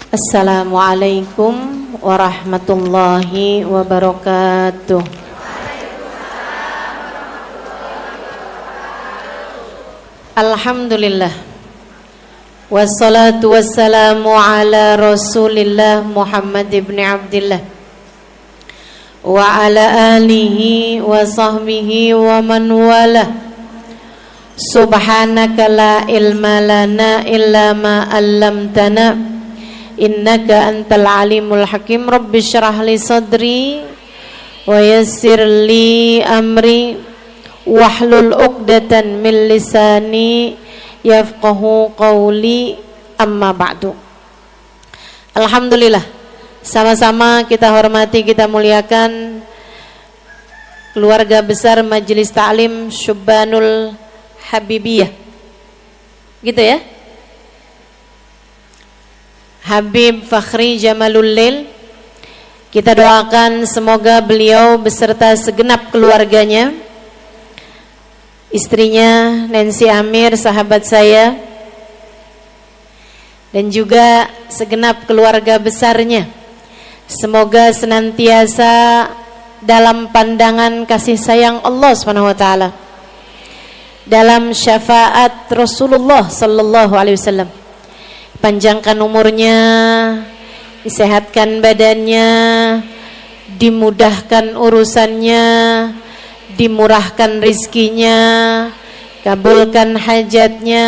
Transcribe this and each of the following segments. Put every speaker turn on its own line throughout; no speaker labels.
Assalamualaikum warahmatullahi wabarakatuh. Alhamdulillah, wassalatu wassalamu ala Rasulillah Muhammad ibn Abdillah wa ala alihi wa sahbihi wa man walah. Subhanaka la ilma lana illa ma 'allamtana innaka antal alimul hakim. Rabbi syrah li sadri wa yassir li amri wahlul 'uqdatan min lisani yafqahu qawli, amma ba'du. Alhamdulillah, sama-sama kita hormati, kita muliakan keluarga besar Majelis Ta'lim Syubbanul Habibiyah, gitu ya, Habib Fakhri Jamalul Lail. Kita doakan semoga beliau beserta segenap keluarganya, istrinya Nancy Amir, sahabat saya, dan juga segenap keluarga besarnya, semoga senantiasa dalam pandangan kasih sayang Allah Subhanahu wa taala, dalam syafaat Rasulullah sallallahu alaihi wasallam. Panjangkan umurnya, disehatkan badannya, dimudahkan urusannya, dimurahkan rizkinya, kabulkan hajatnya,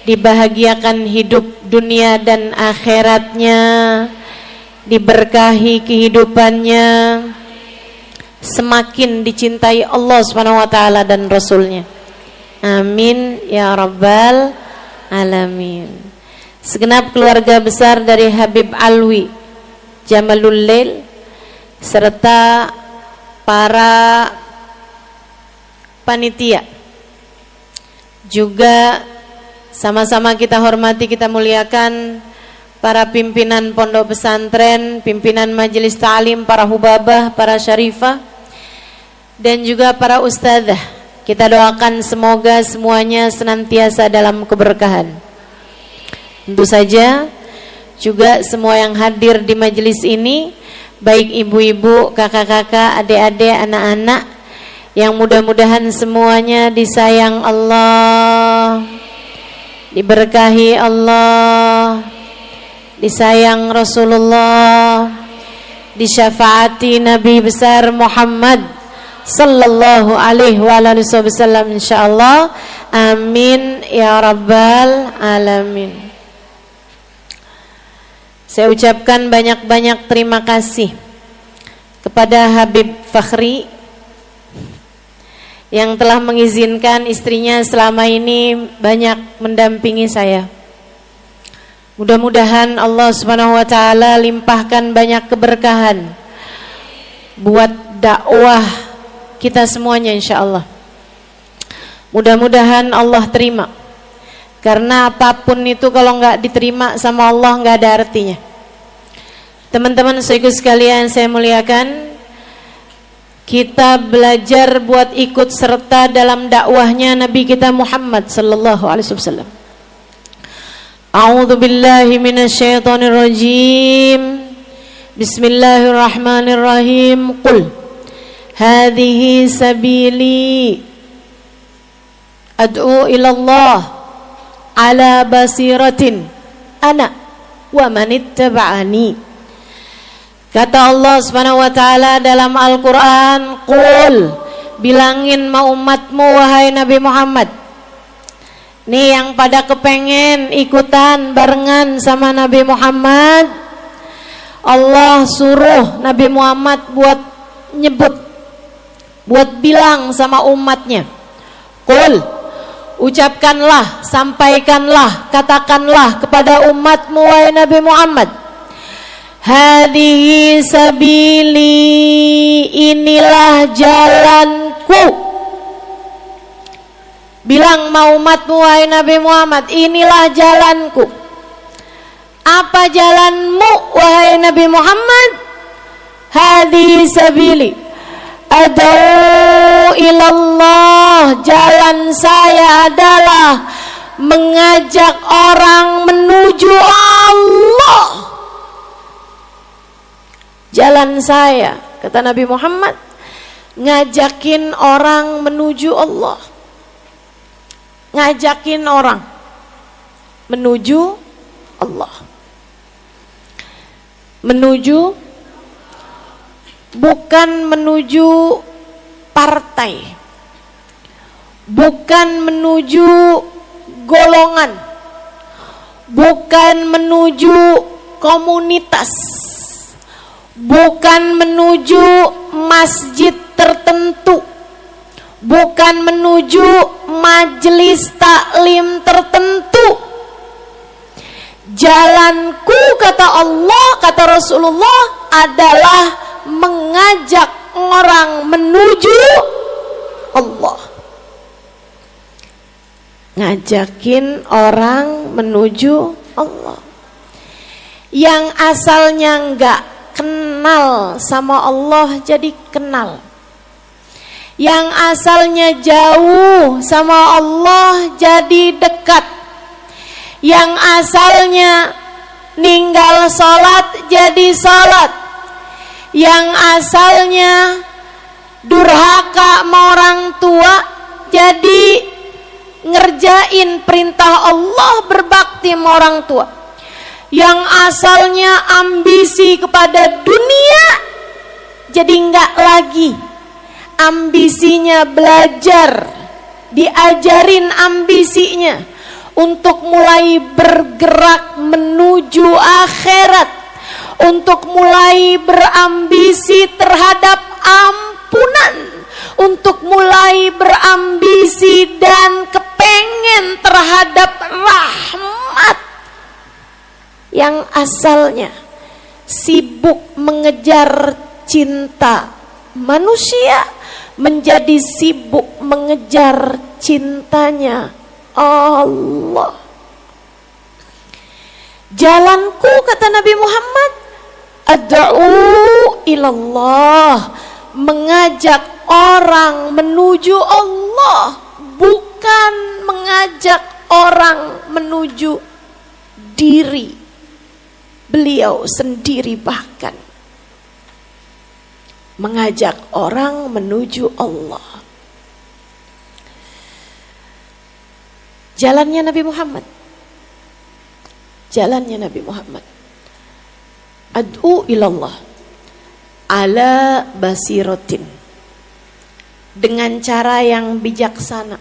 dibahagiakan hidup dunia dan akhiratnya, diberkahi kehidupannya, semakin dicintai Allah Subhanahu wa taala dan Rasulnya. Amin ya rabbal alamin. Segenap keluarga besar dari Habib Alwi Jamalul Lail serta para panitia juga sama-sama kita hormati, kita muliakan para pimpinan pondok pesantren, pimpinan majelis ta'lim, para hubabah, para syarifah, dan juga para ustadzah. Kita doakan semoga semuanya senantiasa dalam keberkahan. Tentu saja juga semua yang hadir di majelis ini, baik ibu-ibu, kakak-kakak, adik-adik, anak-anak, yang mudah-mudahan semuanya disayang Allah, diberkahi Allah, disayang Rasulullah, disyafaati Nabi besar Muhammad sallallahu alaihi wasallam, insyaallah. Amin ya rabbal alamin. Saya ucapkan banyak-banyak terima kasih kepada Habib Fakhri yang telah mengizinkan istrinya selama ini banyak mendampingi saya. Mudah-mudahan Allah Subhanahu wa taala limpahkan banyak keberkahan buat dakwah kita semuanya, insyaallah. Mudah-mudahan Allah terima, karena apapun itu kalau nggak diterima sama Allah nggak ada artinya. Teman-teman saudaraku sekalian saya muliakan, kita belajar buat ikut serta dalam dakwahnya Nabi kita Muhammad sallallahu alaihi wasallam. A'udzu billahi minasyaitonir rajim. Bismillahirrahmanirrahim. Qul hadhihi sabili ad'u ila Allah ala basiratin ana wa manittaba'ani. Kata Allah Subhanahu wa taala dalam Al-Qur'an, qul, bilangin sama umatmu wahai Nabi Muhammad. Nih yang pada kepengen ikutan barengan sama Nabi Muhammad, Allah suruh Nabi Muhammad buat nyebut, buat bilang sama umatnya. Qul, ucapkanlah, sampaikanlah, katakanlah kepada umatmu wahai Nabi Muhammad, hadihi sabili, inilah jalanku. Bilang mau umatmu wahai Nabi Muhammad, inilah jalanku. Apa jalanmu wahai Nabi Muhammad? Hadihi sabili ad'u ilallah, jalan saya adalah mengajak orang menuju Allah. jalan saya, kata Nabi Muhammad, ngajakin orang menuju Allah. Ngajakin orang menuju Allah. Menuju, bukan menuju partai, bukan menuju golongan, bukan menuju komunitas, bukan menuju masjid tertentu, bukan menuju majelis taklim tertentu. Jalanku, kata Allah, kata Rasulullah, adalah mengajak orang menuju Allah. Ngajakin orang menuju Allah. Yang asalnya enggak kenal sama Allah jadi kenal. Yang asalnya jauh sama Allah jadi dekat. Yang asalnya ninggal sholat jadi sholat. Yang asalnya durhaka sama orang tua jadi ngerjain perintah Allah, berbakti sama orang tua. Yang asalnya ambisi kepada dunia jadi enggak lagi. Ambisinya belajar, diajarin ambisinya untuk mulai bergerak menuju akhirat, untuk mulai berambisi terhadap ampunan, untuk mulai berambisi dan kepengen terhadap rahmat. Yang asalnya sibuk mengejar cinta manusia menjadi sibuk mengejar cintanya Allah. Jalanku, kata Nabi Muhammad, ad'u ilallah, mengajak orang menuju Allah, bukan mengajak orang menuju diri beliau sendiri, bahkan mengajak orang menuju Allah. Jalannya Nabi Muhammad. Jalannya Nabi Muhammad. Ad'u ilallah ala basiratin, dengan cara yang bijaksana,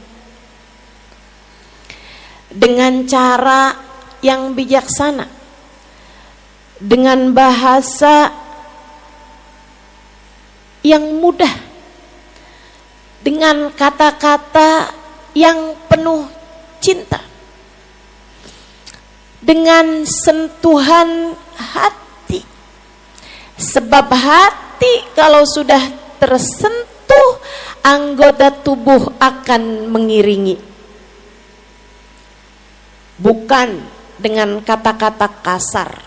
dengan cara yang bijaksana, dengan bahasa yang mudah, dengan kata-kata yang penuh cinta, dengan sentuhan hati. Sebab hati kalau sudah tersentuh, anggota tubuh akan mengiringi. Bukan dengan kata-kata kasar,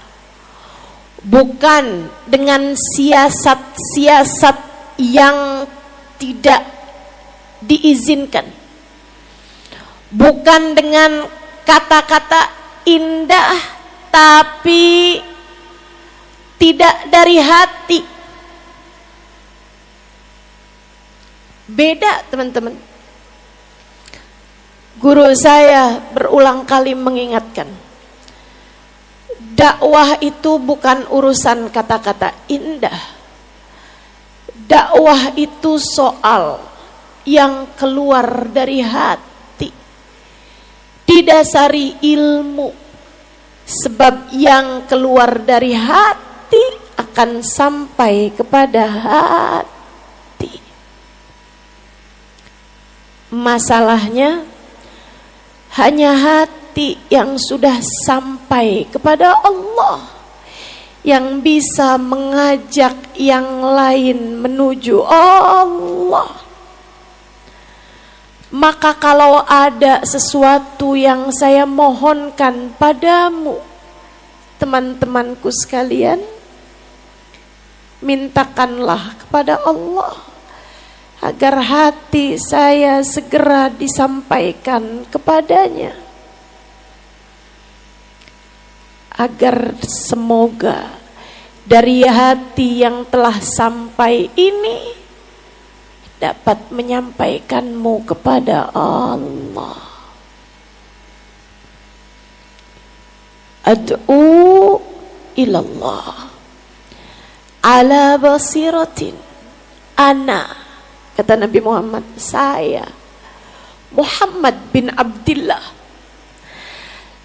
bukan dengan siasat-siasat yang tidak diizinkan, bukan dengan kata-kata indah tapi tidak dari hati. Beda, teman-teman. Guru saya berulang kali mengingatkan, dakwah itu bukan urusan kata-kata indah. Dakwah itu soal yang keluar dari hati, didasari ilmu. Sebab yang keluar dari hati akan sampai kepada hati. Masalahnya hanya hati yang sudah sampai kepada Allah yang bisa mengajak yang lain menuju Allah. Maka kalau ada sesuatu yang saya mohonkan padamu, teman-temanku sekalian, mintakanlah kepada Allah agar hati saya segera disampaikan kepadanya, agar semoga dari hati yang telah sampai ini dapat menyampaikanmu kepada Allah. Ad'u ilallah ala basiratin ana, kata Nabi Muhammad, saya Muhammad bin Abdullah,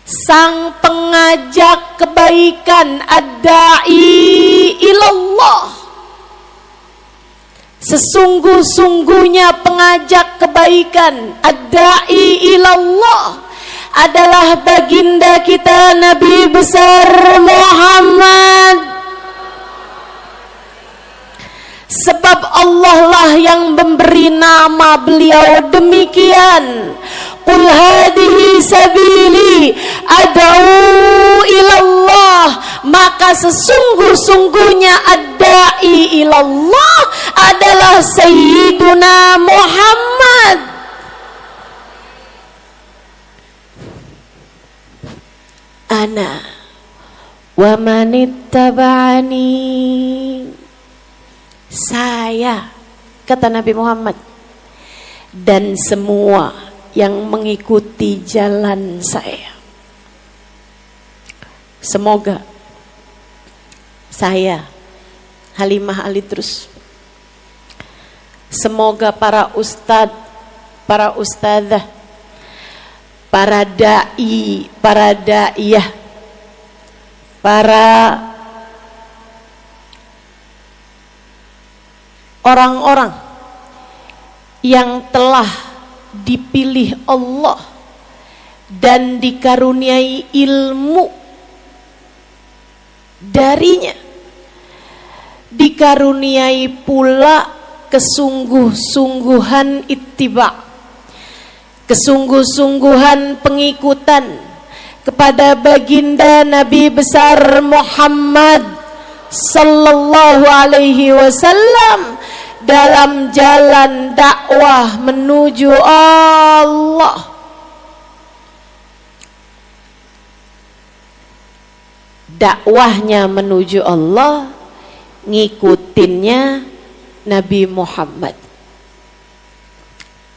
sang pengajak kebaikan, ad-da'i ilallah, sesungguh-sungguhnya pengajak kebaikan, ad-da'i ilallah adalah baginda kita Nabi besar Muhammad. Sebab Allah lah yang memberi nama beliau demikian. Qul hadhihi sabili ad'u ilallah, maka sesungguh-sungguhnya ad-da'i ilallah adalah Sayyiduna Muhammad. Ana wa manittaba'ani, saya, kata Nabi Muhammad, dan semua yang mengikuti jalan saya. Semoga saya, Halimah Alidrus, semoga para ustadz, para ustadzah, para da'i, para da'iyah, para orang-orang yang telah dipilih Allah dan dikaruniai ilmu darinya, dikaruniai pula kesungguh-sungguhan ittiba', kesungguh-sungguhan pengikutan kepada baginda Nabi besar Muhammad sallallahu alaihi wasallam dalam jalan dakwah menuju Allah. Dakwahnya menuju Allah, ngikutinnya Nabi Muhammad.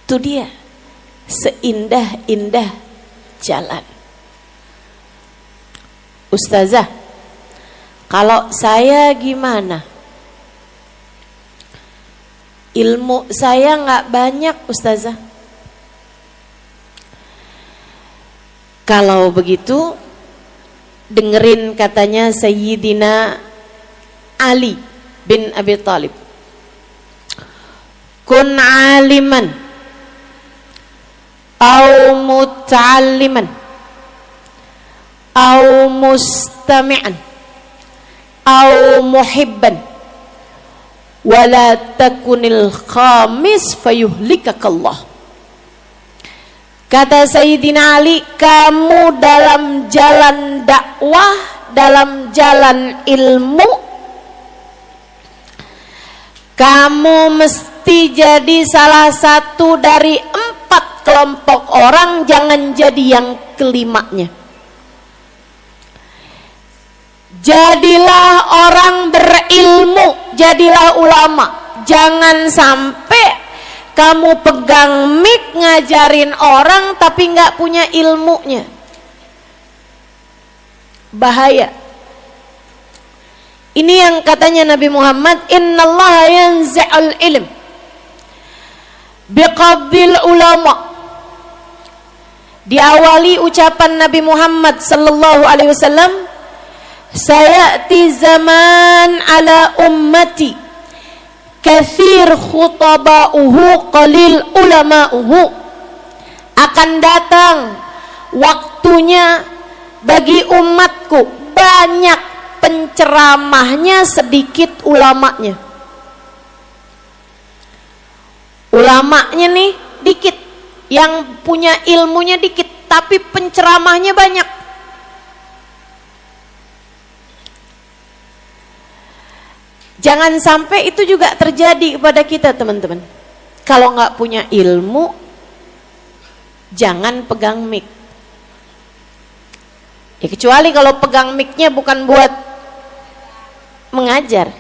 Itu dia, seindah-indah jalan. Ustazah, kalau saya gimana? Ilmu saya nggak banyak, Ustazah. Kalau begitu, dengerin katanya Sayyidina Ali bin Abi Thalib. Kun aliman au muta'alliman au mustami'an au muhibban wala takunil khamis fayuhlikakallah. Kata Sayyidina Ali, kamu dalam jalan dakwah, dalam jalan ilmu, kamu mesti jadi salah satu dari 4 kelompok orang, jangan jadi yang kelimanya. Jadilah orang berilmu, jadilah ulama. Jangan sampai kamu pegang mic ngajarin orang tapi nggak punya ilmunya. Bahaya. Ini yang katanya Nabi Muhammad, innallaha yanzi'ul ilm biqabdil ulama. Diawali ucapan Nabi Muhammad sallallahu alaihi wasallam, sayati zaman ala ummati kathir khutaba'uhu qalil ulama'uhu. Akan datang waktunya bagi umatku, banyak penceramahnya, sedikit ulamanya. Ulamanya nih dikit, yang punya ilmunya dikit, tapi penceramahnya banyak. Jangan sampai itu juga terjadi kepada kita, teman-teman. Kalau nggak punya ilmu, jangan pegang mic. Ya kecuali kalau pegang mic-nya bukan buat mengajar.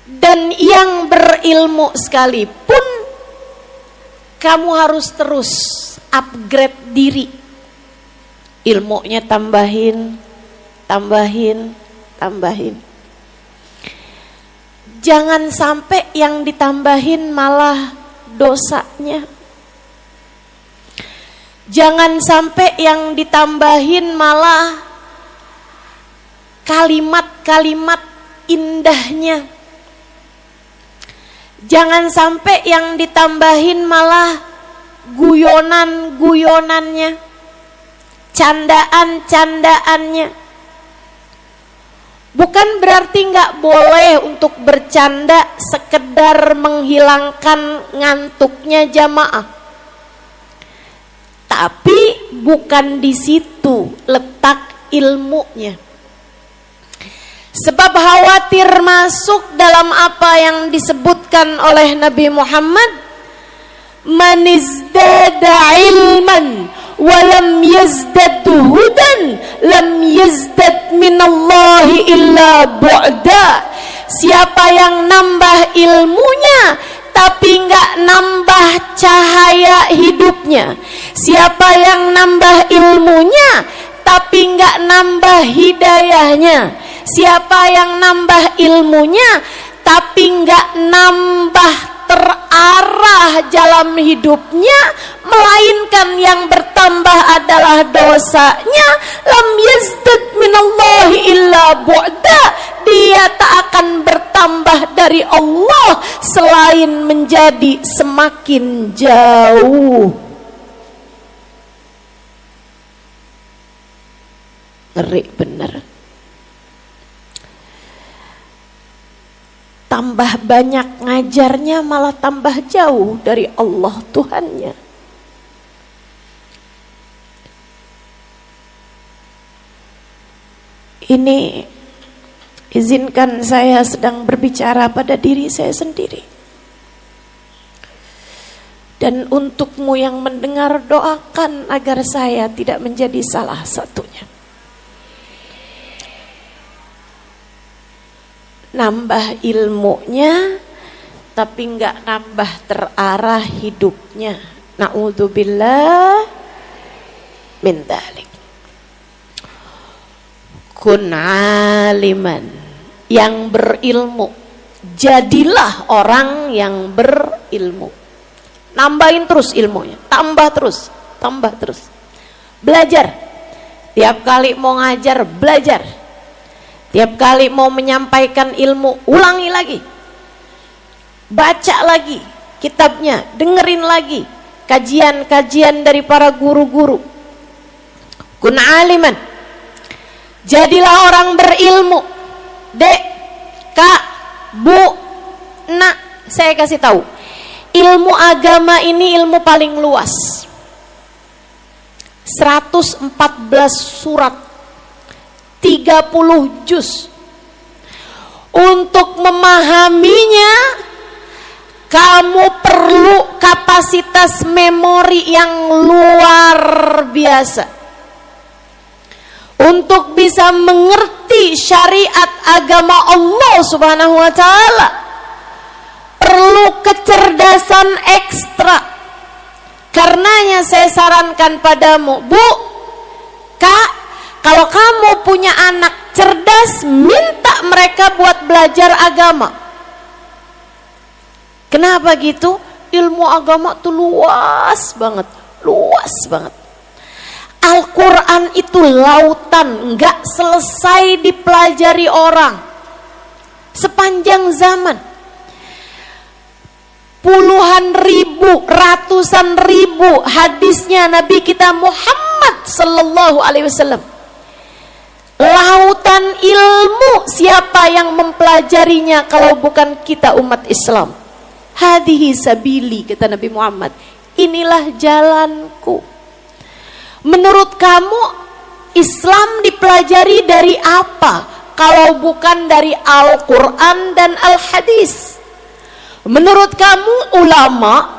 Dan yang berilmu sekalipun, kamu harus terus upgrade diri. Ilmunya tambahin. Jangan sampai yang ditambahin malah dosanya. Jangan sampai yang ditambahin malah kalimat-kalimat indahnya. Jangan sampai yang ditambahin malah guyonan-guyonannya, candaan-candaannya. Bukan berarti nggak boleh untuk bercanda sekedar menghilangkan ngantuknya jamaah. Tapi bukan di situ letak ilmunya. Sebab khawatir masuk dalam apa yang disebutkan oleh Nabi Muhammad, man izdada ilman walam yazdad hudan lam yazdad minallahi illa bu'da. Siapa yang nambah ilmunya tapi nggak nambah cahaya hidupnya, siapa yang nambah ilmunya tapi nggak nambah hidayahnya, siapa yang nambah ilmunya tapi nggak nambah terarah jalan hidupnya, melainkan yang bertambah adalah dosanya, lam yazdad minallahi illa bu'da. Dia tak akan bertambah dari Allah selain menjadi semakin jauh. Ngeri bener. Tambah banyak ngajarnya malah tambah jauh dari Allah Tuhannya. Ini izinkan saya sedang berbicara pada diri saya sendiri. Dan untukmu yang mendengar, doakan agar saya tidak menjadi salah satunya. Nambah ilmunya tapi enggak nambah terarah hidupnya. Na'udzubillah min dzalik. Kun aliman, yang berilmu. Jadilah orang yang berilmu. Nambahin terus ilmunya, tambah terus. Belajar. Tiap kali mau ngajar, belajar. Tiap kali mau menyampaikan ilmu, ulangi lagi. Baca lagi kitabnya, dengerin lagi kajian-kajian dari para guru-guru. Kun aliman, jadilah orang berilmu. Dek, kak, bu, nak, saya kasih tahu, ilmu agama ini ilmu paling luas. 114 surat, 30 juz. Untuk memahaminya kamu perlu kapasitas memori yang luar biasa. Untuk bisa mengerti syariat agama Allah Subhanahu wa taala perlu kecerdasan ekstra. Karenanya saya sarankan padamu, Bu, Kak, kalau kamu punya anak cerdas, minta mereka buat belajar agama. Kenapa gitu? Ilmu agama tuh luas banget. Al-Quran itu lautan, nggak selesai dipelajari orang sepanjang zaman. Puluhan ribu, ratusan ribu hadisnya Nabi kita Muhammad sallallahu alaihi wasallam. Lautan ilmu, siapa yang mempelajarinya kalau bukan kita umat Islam? Hadihi sabili, kata Nabi Muhammad, inilah jalanku. Menurut kamu Islam dipelajari dari apa kalau bukan dari Al-Quran dan Al-Hadis? Menurut kamu ulama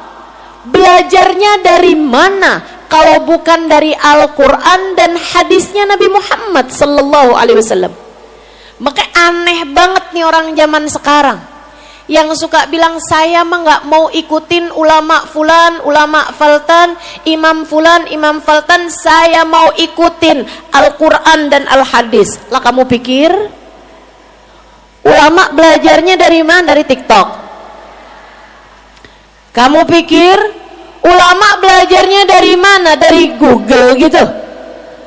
belajarnya dari mana kalau bukan dari Al-Quran dan hadisnya Nabi Muhammad sallallahu alaihi wasallam? Maka aneh banget nih orang zaman sekarang yang suka bilang saya mah nggak mau ikutin ulama fulan, ulama faltan, imam fulan, imam faltan, saya mau ikutin Al-Quran dan Al-Hadis. Lah kamu pikir ulama belajarnya dari mana? Dari TikTok? Kamu pikir ulama belajarnya dari mana? Dari Google gitu?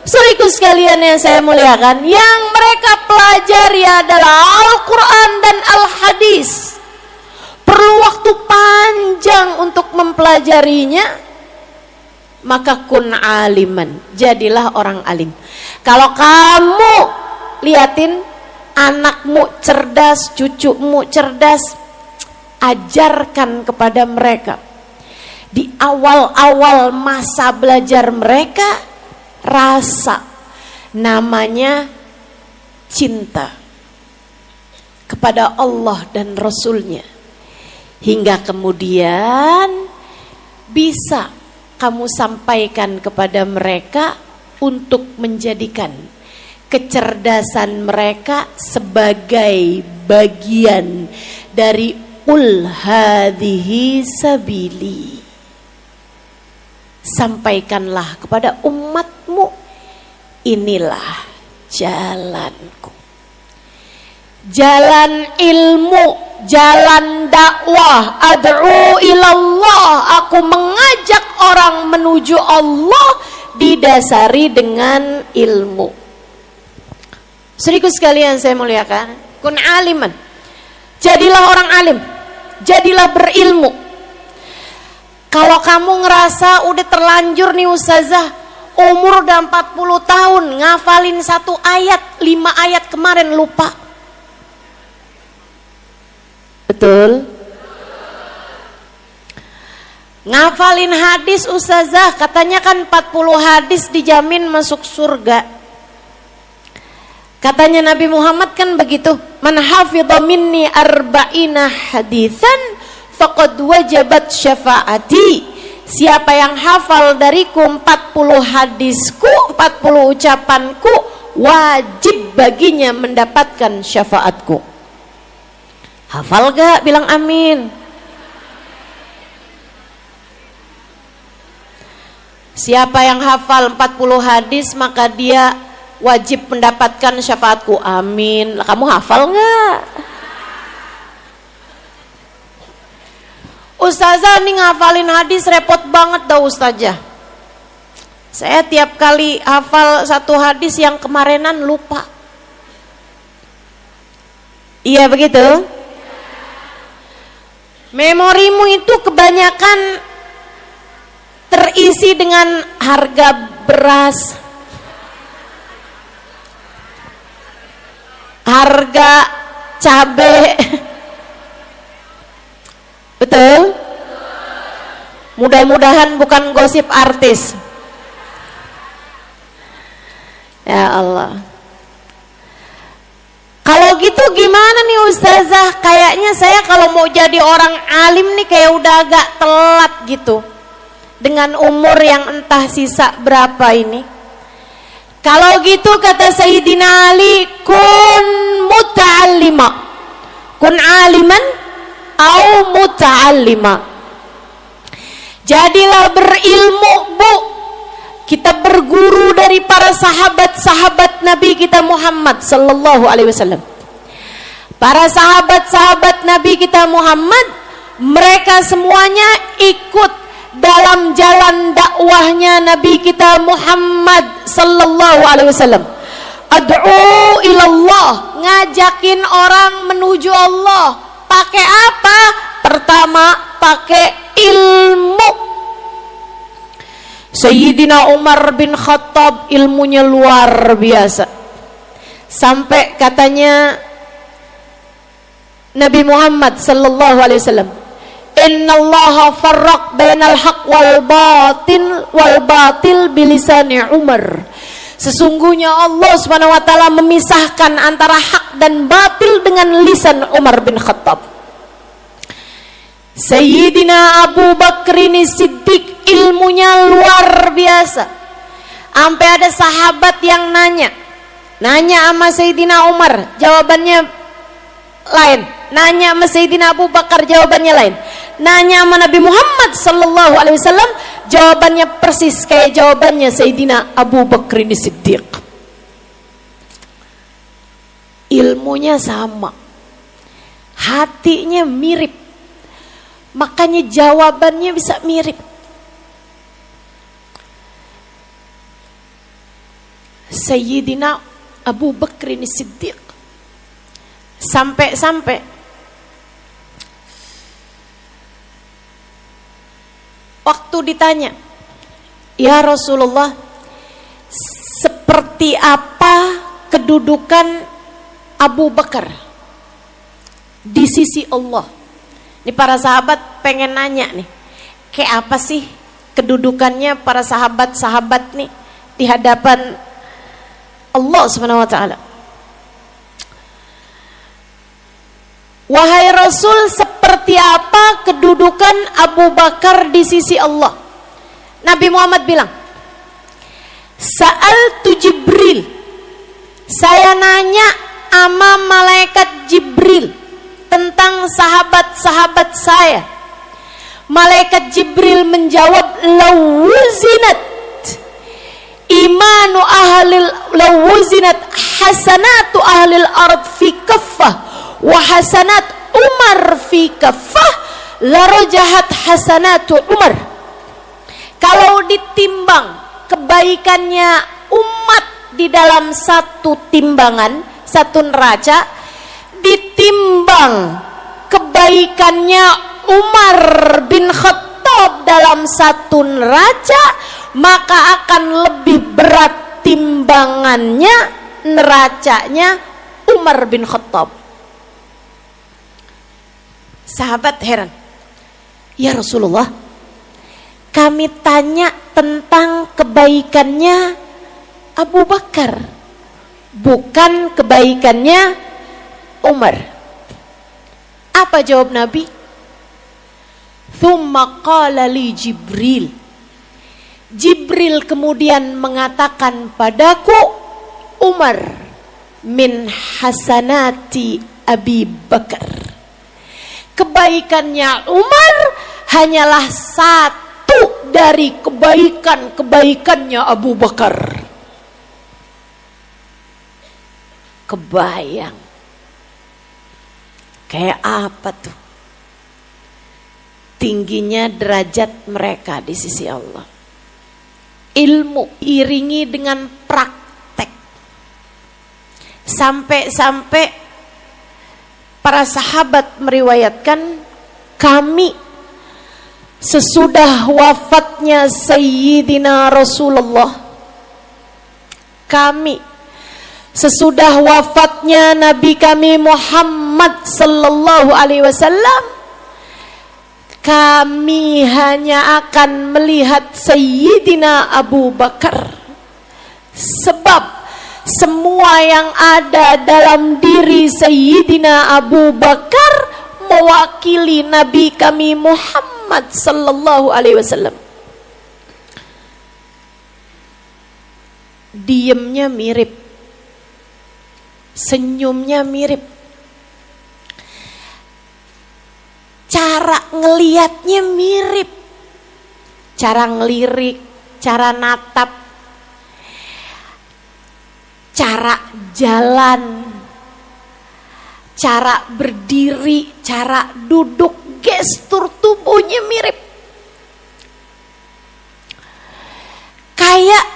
Saudaraku sekalian yang saya muliakan, yang mereka pelajari adalah Al-Quran dan Al-Hadis. Perlu waktu panjang untuk mempelajarinya. Maka kun aliman, jadilah orang alim. Kalau kamu liatin anakmu cerdas, cucumu cerdas, ajarkan kepada mereka. Di awal-awal masa belajar mereka, rasa namanya cinta kepada Allah dan Rasulnya, hingga kemudian bisa kamu sampaikan kepada mereka untuk menjadikan kecerdasan mereka sebagai bagian dari ul hadhihi sabili. Sampaikanlah kepada umatmu, inilah jalanku, jalan ilmu, jalan dakwah. Ad'u ilallah, aku mengajak orang menuju Allah didasari dengan ilmu. Saudaraku sekalian saya muliakan, kun aliman, jadilah orang alim, jadilah berilmu. Kalau kamu ngerasa udah terlanjur nih ustazah, umur udah 40 tahun, ngafalin 1 ayat, 5 ayat kemarin lupa. Betul? Ngafalin hadis ustazah, katanya kan 40 hadis dijamin masuk surga. Katanya Nabi Muhammad kan begitu, man hafidha minni arba'ina hadisan faqad wajabat syafaati. Siapa yang hafal dariku 40 hadisku, 40 ucapanku, wajib baginya mendapatkan syafaatku. Hafal gak? Bilang amin. Siapa yang hafal 40 hadis maka dia wajib mendapatkan syafaatku. Amin. Kamu hafal gak? Ustazah nih ngafalin hadis repot banget dah ustazah. Saya tiap kali hafal 1 hadis yang kemarinan lupa. Iya begitu? Memorimu itu kebanyakan terisi dengan harga beras, harga cabai. Betul? Mudah-mudahan bukan gosip artis. Ya Allah. Kalau gitu gimana nih ustazah? Kayaknya saya kalau mau jadi orang alim nih kayak udah agak telat gitu. Dengan umur yang entah sisa berapa ini. Kalau gitu kata Sayyidina Ali, kun muta'allima, kun aliman au muta'allima. Jadilah berilmu, Bu. Kita berguru dari para sahabat-sahabat Nabi kita Muhammad sallallahu alaihi wasallam. Para sahabat-sahabat Nabi kita Muhammad, mereka semuanya ikut dalam jalan dakwahnya Nabi kita Muhammad sallallahu alaihi wasallam. Ad'u ilallah, ngajakin orang menuju Allah. Pakai apa? Pertama, pakai ilmu. Sayyidina Umar bin Khattab ilmunya luar biasa. Sampai katanya Nabi Muhammad sallallahu alaihi wasallam, innallaha farraq bainal haq wal batil bilisani Umar. Sesungguhnya Allah Subhanahu wa taala memisahkan antara hak dan batil dengan lisan Umar bin Khattab. Sayyidina Abu Bakrin Siddiq ilmunya luar biasa. Sampai ada sahabat yang nanya, Nanya sama Sayyidina Umar, jawabannya lain. Nanya sama Sayyidina Abu Bakar, jawabannya lain. Nanya sama Nabi Muhammad sallallahu alaihi wasallam, jawabannya persis kayak jawabannya Sayyidina Abu Bakar ini Siddiq. Ilmunya sama, hatinya mirip, makanya jawabannya bisa mirip. Sayyidina Abu Bakar ini Siddiq sampai waktu ditanya, ya Rasulullah, seperti apa kedudukan Abu Bakar di sisi Allah? Ini para sahabat pengen nanya nih, kayak apa sih kedudukannya para sahabat-sahabat nih di hadapan Allah Subhanahu wa taala. Wahai Rasul, seperti apa kedudukan Abu Bakar di sisi Allah? Nabi Muhammad bilang, Sa'altu Jibril, saya nanya sama malaikat Jibril tentang sahabat-sahabat saya. Malaikat Jibril menjawab, lawuzinat imanu ahlil, lawuzinat hasanatu ahlil ard fi kaffah wa hasanat Umar fi kaffah larajahat hasanatu Umar. Kalau ditimbang kebaikannya umat di dalam satu timbangan, satu neraca, ditimbang kebaikannya Umar bin Khattab dalam satu neraca, maka akan lebih berat timbangannya, neracanya Umar bin Khattab. Sahabat heran, ya Rasulullah, kami tanya tentang kebaikannya Abu Bakar, bukan kebaikannya Umar. Apa jawab Nabi? Thumma qala li Jibril. Jibril kemudian mengatakan padaku, Umar min hasanati Abi Bakar. Kebaikannya Umar hanyalah satu dari kebaikan-kebaikannya Abu Bakar. Kebayang kayak apa tuh tingginya derajat mereka di sisi Allah. Ilmu iringi dengan praktek, sampai para sahabat meriwayatkan, kami sesudah wafatnya Sayyidina Rasulullah, kami sesudah wafatnya Nabi kami Muhammad sallallahu alaihi wasallam, kami hanya akan melihat Sayyidina Abu Bakar, sebab semua yang ada dalam diri Sayyidina Abu Bakar mewakili Nabi kami Muhammad sallallahu alaihi wasallam. Diamnya mirip, senyumnya mirip, cara ngelihatnya mirip, cara ngelirik, cara natap, cara jalan, cara berdiri, cara duduk, gestur tubuhnya mirip. Kayak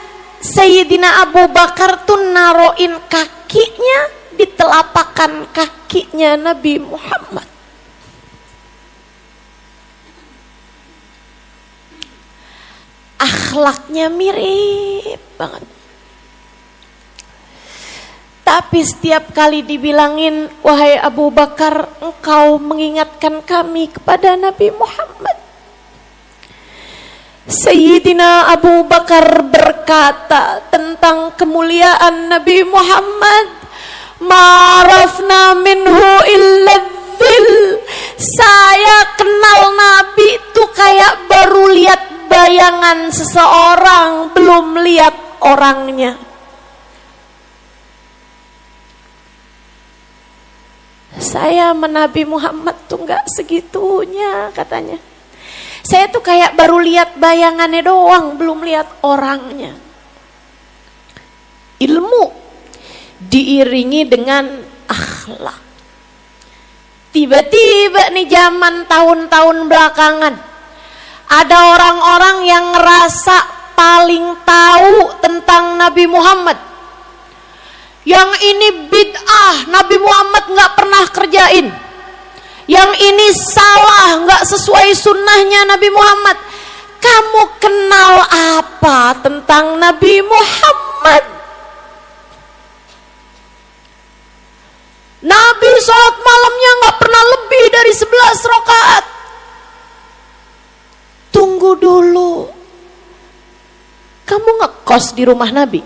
Sayyidina Abu Bakar tuh naroin kakinya di telapakan kakinya Nabi Muhammad. Akhlaknya mirip banget. Tapi setiap kali dibilangin, wahai Abu Bakar, engkau mengingatkan kami kepada Nabi Muhammad. Sayyidina Abu Bakar berkata tentang kemuliaan Nabi Muhammad, ma'rafna minhu illa dzil. Saya kenal Nabi itu kayak baru lihat bayangan seseorang, belum lihat orangnya. Saya sama Nabi Muhammad tuh gak segitunya katanya. Saya tuh kayak baru lihat bayangannya doang, belum lihat orangnya. Ilmu diiringi dengan akhlak. Tiba-tiba nih zaman tahun-tahun belakangan, ada orang-orang yang ngerasa paling tahu tentang Nabi Muhammad. Yang ini bid'ah, Nabi Muhammad gak pernah kerjain. Yang ini salah, gak sesuai sunnahnya Nabi Muhammad. Kamu kenal apa tentang Nabi Muhammad? Nabi sholat malamnya gak pernah lebih dari 11 rakaat. Tunggu dulu. Kamu ngekos di rumah Nabi?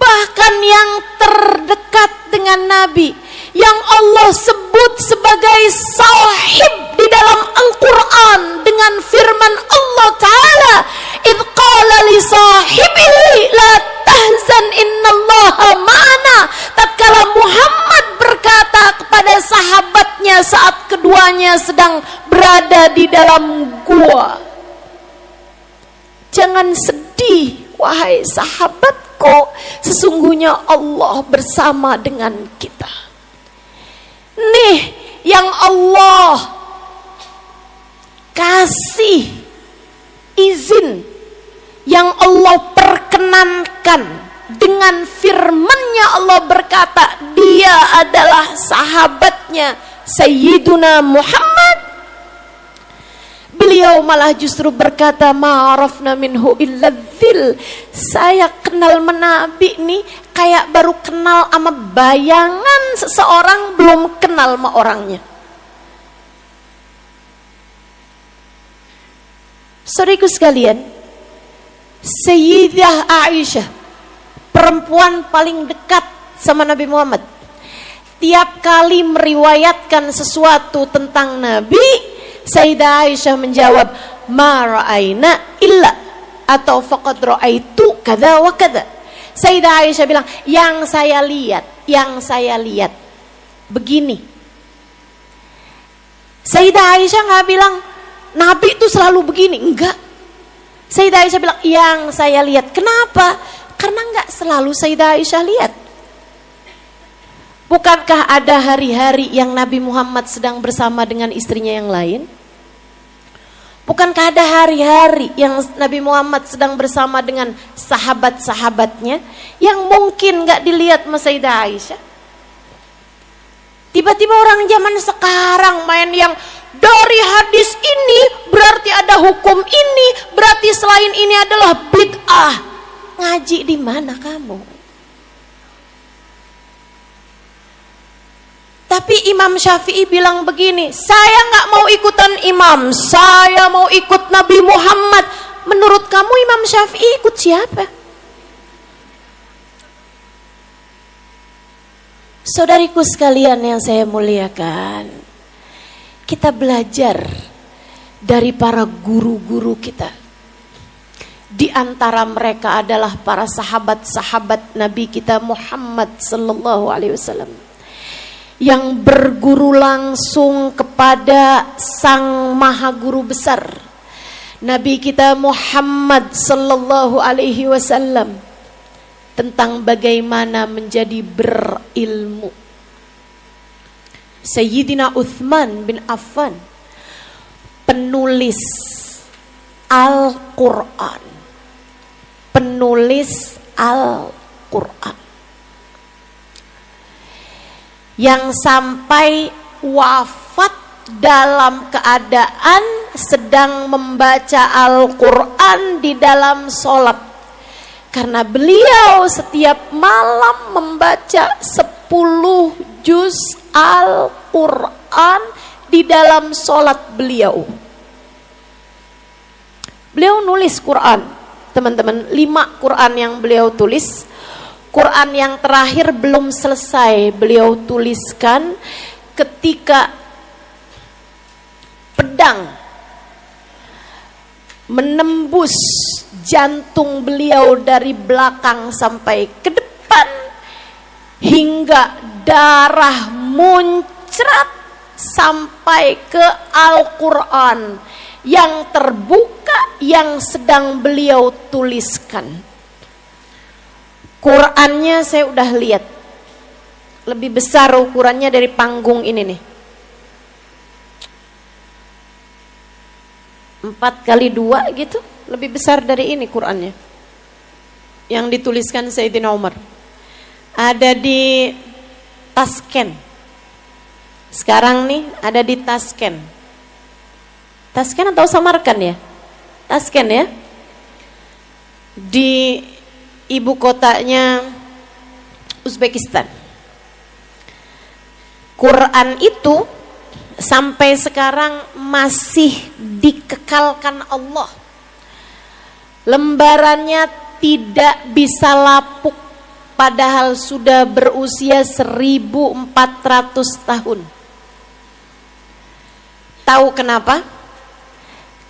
Bahkan yang terdekat dengan Nabi, yang Allah sebut sebagai sahib di dalam Al-Quran dengan firman Allah Ta'ala, idh qala li sahibihi la tahzan innallaha ma'ana. Tatkala Muhammad berkata kepada sahabatnya saat keduanya sedang berada di dalam gua, jangan sedih wahai sahabatku, sesungguhnya Allah bersama dengan kita. Nih yang Allah kasih izin, yang Allah perkenankan dengan firman-Nya. Allah berkata dia adalah sahabatnya Sayyiduna Muhammad. Beliau malah justru berkata, ma'arafna minhu illa dzil. Saya kenal Nabi nih kayak baru kenal sama bayangan seseorang, belum kenal sama orangnya. Saudaraku sekalian, Sayyidah Aisyah, perempuan paling dekat sama Nabi Muhammad, tiap kali meriwayatkan sesuatu tentang Nabi, Sayyidah Aisyah menjawab, ma ra'aina illa, atau faqad ra'aitu kada wa kada. Sayyidah Aisyah bilang, yang saya lihat begini. Sayyidah Aisyah nggak bilang Nabi itu selalu begini, enggak. Sayyidah Aisyah bilang yang saya lihat. Kenapa? Karena nggak selalu Sayyidah Aisyah lihat. Bukankah ada hari-hari yang Nabi Muhammad sedang bersama dengan istrinya yang lain? Bukankah ada hari-hari yang Nabi Muhammad sedang bersama dengan sahabat-sahabatnya yang mungkin gak dilihat sama Sayyidah Aisyah? Tiba-tiba orang zaman sekarang main yang dari hadis ini berarti ada hukum ini, berarti selain ini adalah bid'ah. Ngaji di mana kamu? Tapi Imam Syafi'i bilang begini, saya gak mau ikutan imam, saya mau ikut Nabi Muhammad. Menurut kamu Imam Syafi'i ikut siapa? Saudariku sekalian yang saya muliakan, kita belajar dari para guru-guru kita. Di antara mereka adalah para sahabat-sahabat Nabi kita Muhammad sallallahu alaihi wasallam, yang berguru langsung kepada sang maha guru besar Nabi kita Muhammad sallallahu alaihi wasallam tentang bagaimana menjadi berilmu. Sayyidina Uthman bin Affan, penulis Al-Quran, penulis Al-Quran, yang sampai wafat dalam keadaan sedang membaca Al-Quran di dalam sholat, karena beliau setiap malam membaca 10 juz Al-Quran di dalam sholat beliau. Beliau nulis Quran, teman-teman, 5 Quran yang beliau tulis. Quran yang terakhir belum selesai beliau tuliskan ketika pedang menembus jantung beliau dari belakang sampai ke depan. hingga darah muncrat sampai ke Al-Quran yang terbuka yang sedang beliau tuliskan. Qurannya saya udah lihat, lebih besar ukurannya dari panggung ini nih, 4x2 gitu, lebih besar dari ini Qurannya yang dituliskan Sayyidina Umar. Ada di Tashkent sekarang nih, ada di Tashkent atau Samarkand ya, Tashkent ya, di ibu kotanya Uzbekistan. Quran itu sampai sekarang masih dikekalkan Allah. Lembarannya tidak bisa lapuk, padahal sudah berusia 1400 tahun. Tahu kenapa?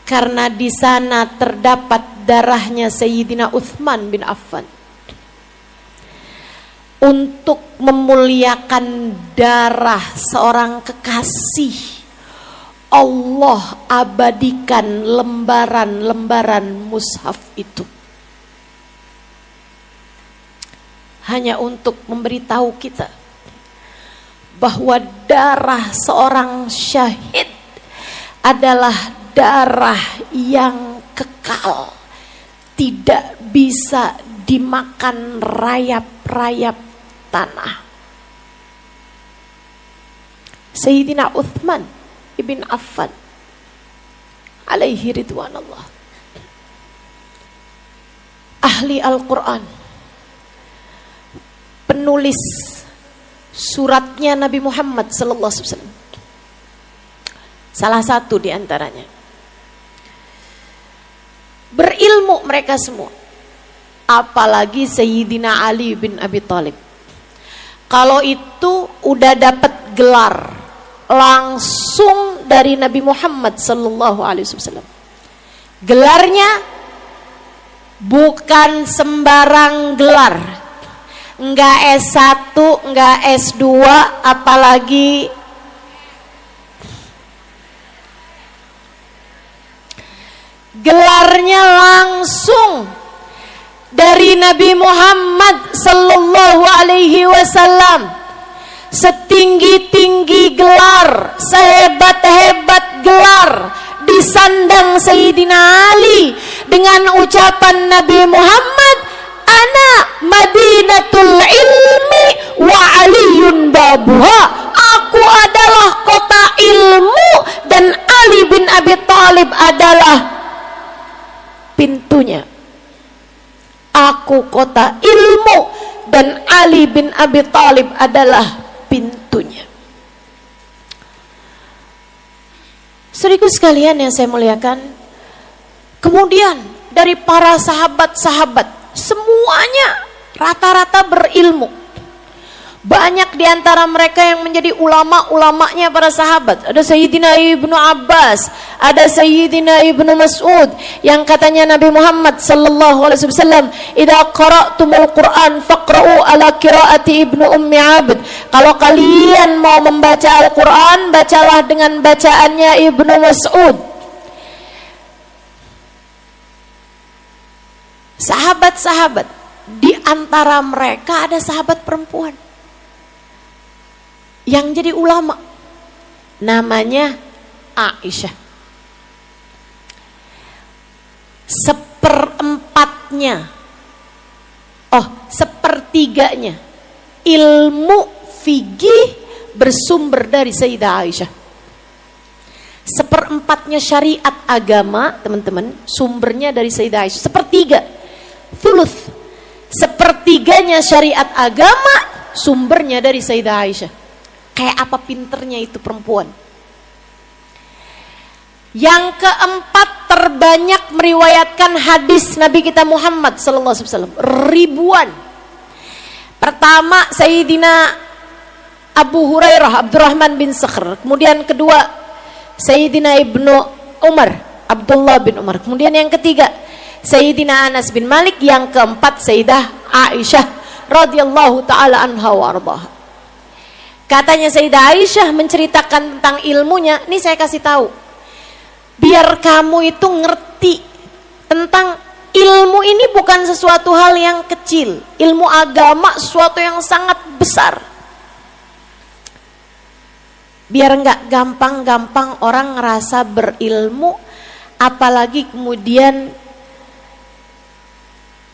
Karena di sana terdapat darahnya Sayyidina Utsman bin Affan. Untuk memuliakan darah seorang kekasih, Allah abadikan lembaran-lembaran mushaf itu. Hanya untuk memberitahu kita bahwa darah seorang syahid adalah darah yang kekal, tidak bisa dimakan rayap-rayap tanah. Sayyidina Utsman ibn Affan alaihi ridwanullah, ahli Al-Quran, penulis suratnya Nabi Muhammad sallallahu alaihi wasallam, salah satu di antaranya. Berilmu mereka semua, apalagi Sayyidina Ali bin Abi Thalib. Kalau itu udah dapat gelar langsung dari Nabi Muhammad sallallahu alaihi wasallam. Gelarnya bukan sembarang gelar. Enggak S1, enggak S2, apalagi gelarnya langsung dari Nabi Muhammad sallallahu alaihi wasallam. Setinggi-tinggi gelar, sehebat-hebat gelar disandang Sayyidina Ali dengan ucapan Nabi Muhammad, ana madinatul ilmi wa aliyun babuha. Aku adalah kota ilmu dan Ali bin Abi Thalib adalah pintunya. Aku kota ilmu dan Ali bin Abi Thalib adalah pintunya. Saudaraku sekalian yang saya muliakan, kemudian dari para sahabat-sahabat semuanya rata-rata berilmu. Banyak di antara mereka yang menjadi ulama-ulamanya para sahabat. Ada Sayyidina Ibnu Abbas, ada Sayyidina Ibnu Mas'ud yang katanya Nabi Muhammad sallallahu alaihi wasallam, "Idza qara'tumul Qur'an faqra'u ala qiraati Ibnu Ummi Abd." Kalau kalian mau membaca Al-Qur'an, bacalah dengan bacaannya Ibnu Mas'ud. Sahabat-sahabat, di antara mereka ada sahabat perempuan yang jadi ulama, namanya Aisyah. Sepertiganya ilmu fikih bersumber dari Sayyidah Aisyah. Seperempatnya syariat agama, teman-teman, sumbernya dari Sayyidah Aisyah. Sepertiga, thuluth, sepertiganya syariat agama sumbernya dari Sayyidah Aisyah. Kayak apa pinternya itu perempuan. Yang keempat, terbanyak meriwayatkan hadis Nabi kita Muhammad sallallahu alaihi wasallam, ribuan. Pertama Sayyidina Abu Hurairah Abdurrahman bin Sakhr, kemudian kedua Sayyidina Ibnu Umar Abdullah bin Umar, kemudian yang ketiga Sayyidina Anas bin Malik, yang keempat Sayyidah Aisyah radhiyallahu taala anha wa ardhaha. Katanya Sayyidah Aisyah menceritakan tentang ilmunya, ini saya kasih tahu. Biar kamu itu ngerti tentang ilmu ini bukan sesuatu hal yang kecil. Ilmu agama sesuatu yang sangat besar. Biar enggak gampang-gampang orang ngerasa berilmu, apalagi kemudian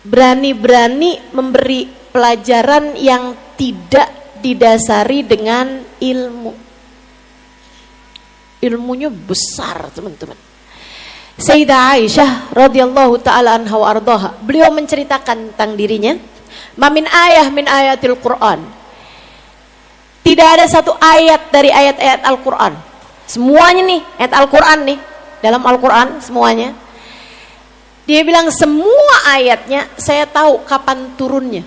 berani-berani memberi pelajaran yang tidak didasari dengan ilmu. Ilmunya besar, teman-teman. Sayyidah Aisyah radhiyallahu taala anha wa ardhaha, beliau menceritakan tentang dirinya, "Ma min ayah min ayatil Qur'an." Tidak ada satu ayat dari ayat-ayat Al-Qur'an. Semuanya nih, ayat Al-Qur'an nih, dalam Al-Qur'an semuanya. Dia bilang semua ayatnya saya tahu kapan turunnya.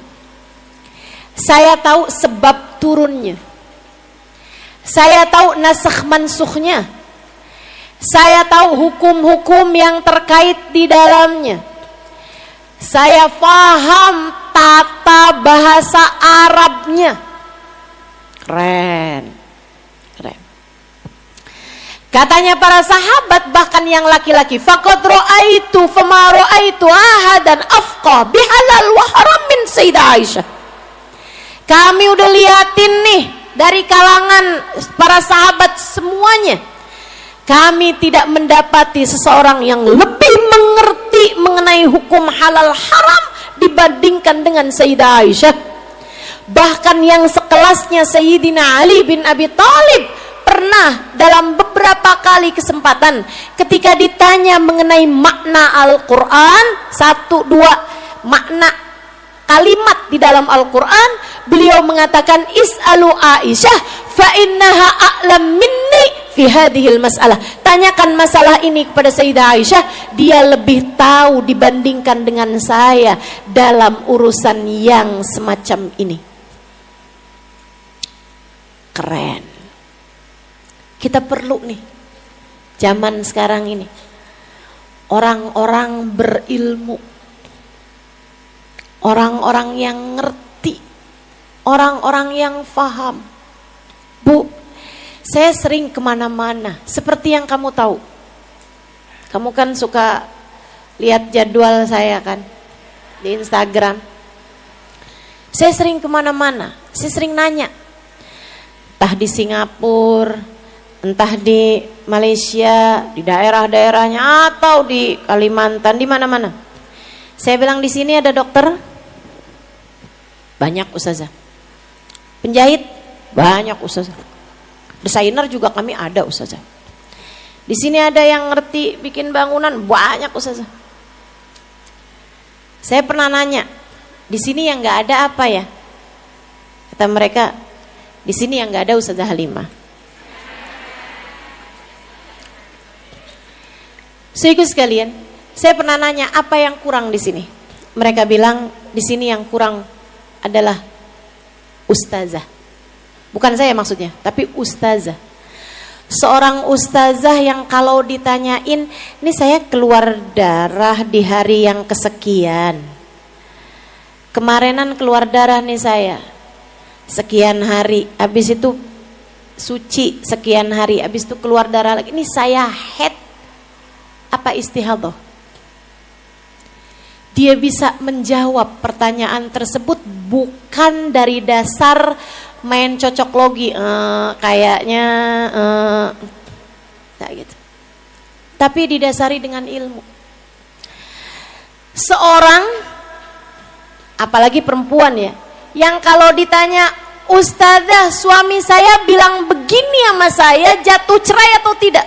Saya tahu sebab turunnya. Saya tahu nasakh mansukhnya. Saya tahu hukum-hukum yang terkait di dalamnya. Saya faham tata bahasa Arabnya. Keren. Keren. Katanya para sahabat, bahkan yang laki-laki, faqad ra'aitu fama ra'aitu ahadan afqah bihalal wa haram min Sayyidah Aisyah. Kami udah liatin nih dari kalangan para sahabat semuanya. Kami tidak mendapati seseorang yang lebih mengerti mengenai hukum halal haram dibandingkan dengan Sayyidah Aisyah. Bahkan yang sekelasnya Sayyidina Ali bin Abi Thalib pernah dalam beberapa kali kesempatan ketika ditanya mengenai makna Al-Quran, 1-2 makna kalimat di dalam Al-Quran, beliau mengatakan is'alu Aisyah fa innaha a'lam minni fi hadhil masalah. Tanyakan masalah ini kepada Sayyidah Aisyah, dia lebih tahu dibandingkan dengan saya dalam urusan yang semacam ini. Keren. Kita perlu nih zaman sekarang ini orang-orang berilmu, orang-orang yang ngerti, orang-orang yang faham. Bu, saya sering kemana-mana, seperti yang kamu tahu. Kamu kan suka lihat jadwal saya kan di Instagram. Saya sering kemana-mana, saya sering nanya, entah di Singapura, entah di Malaysia, di daerah-daerahnya, atau di Kalimantan, di mana-mana. Saya bilang, di sini ada dokter? Banyak ustazah. Penjahit? Banyak ustazah. Desainer juga kami ada ustazah. Di sini ada yang ngerti bikin bangunan? Banyak ustazah. Saya pernah nanya, di sini yang nggak ada apa ya? Kata mereka, di sini yang nggak ada ustazah Halimah. Saudaraku sekalian, saya pernah nanya apa yang kurang di sini. Mereka bilang di sini yang kurang adalah ustazah. Bukan saya maksudnya, tapi ustazah. Seorang ustazah yang kalau ditanyain, ini saya keluar darah di hari yang kesekian. Kemarinan keluar darah nih saya, sekian hari. Habis itu suci sekian hari. Habis itu keluar darah lagi. Ini saya haid apa istihadah? Dia bisa menjawab pertanyaan tersebut bukan dari dasar main cocok logi, kayaknya tak gitu. Tapi didasari dengan ilmu. Seorang, apalagi perempuan ya, yang kalau ditanya, ustazah suami saya bilang begini sama saya, jatuh cerai atau tidak?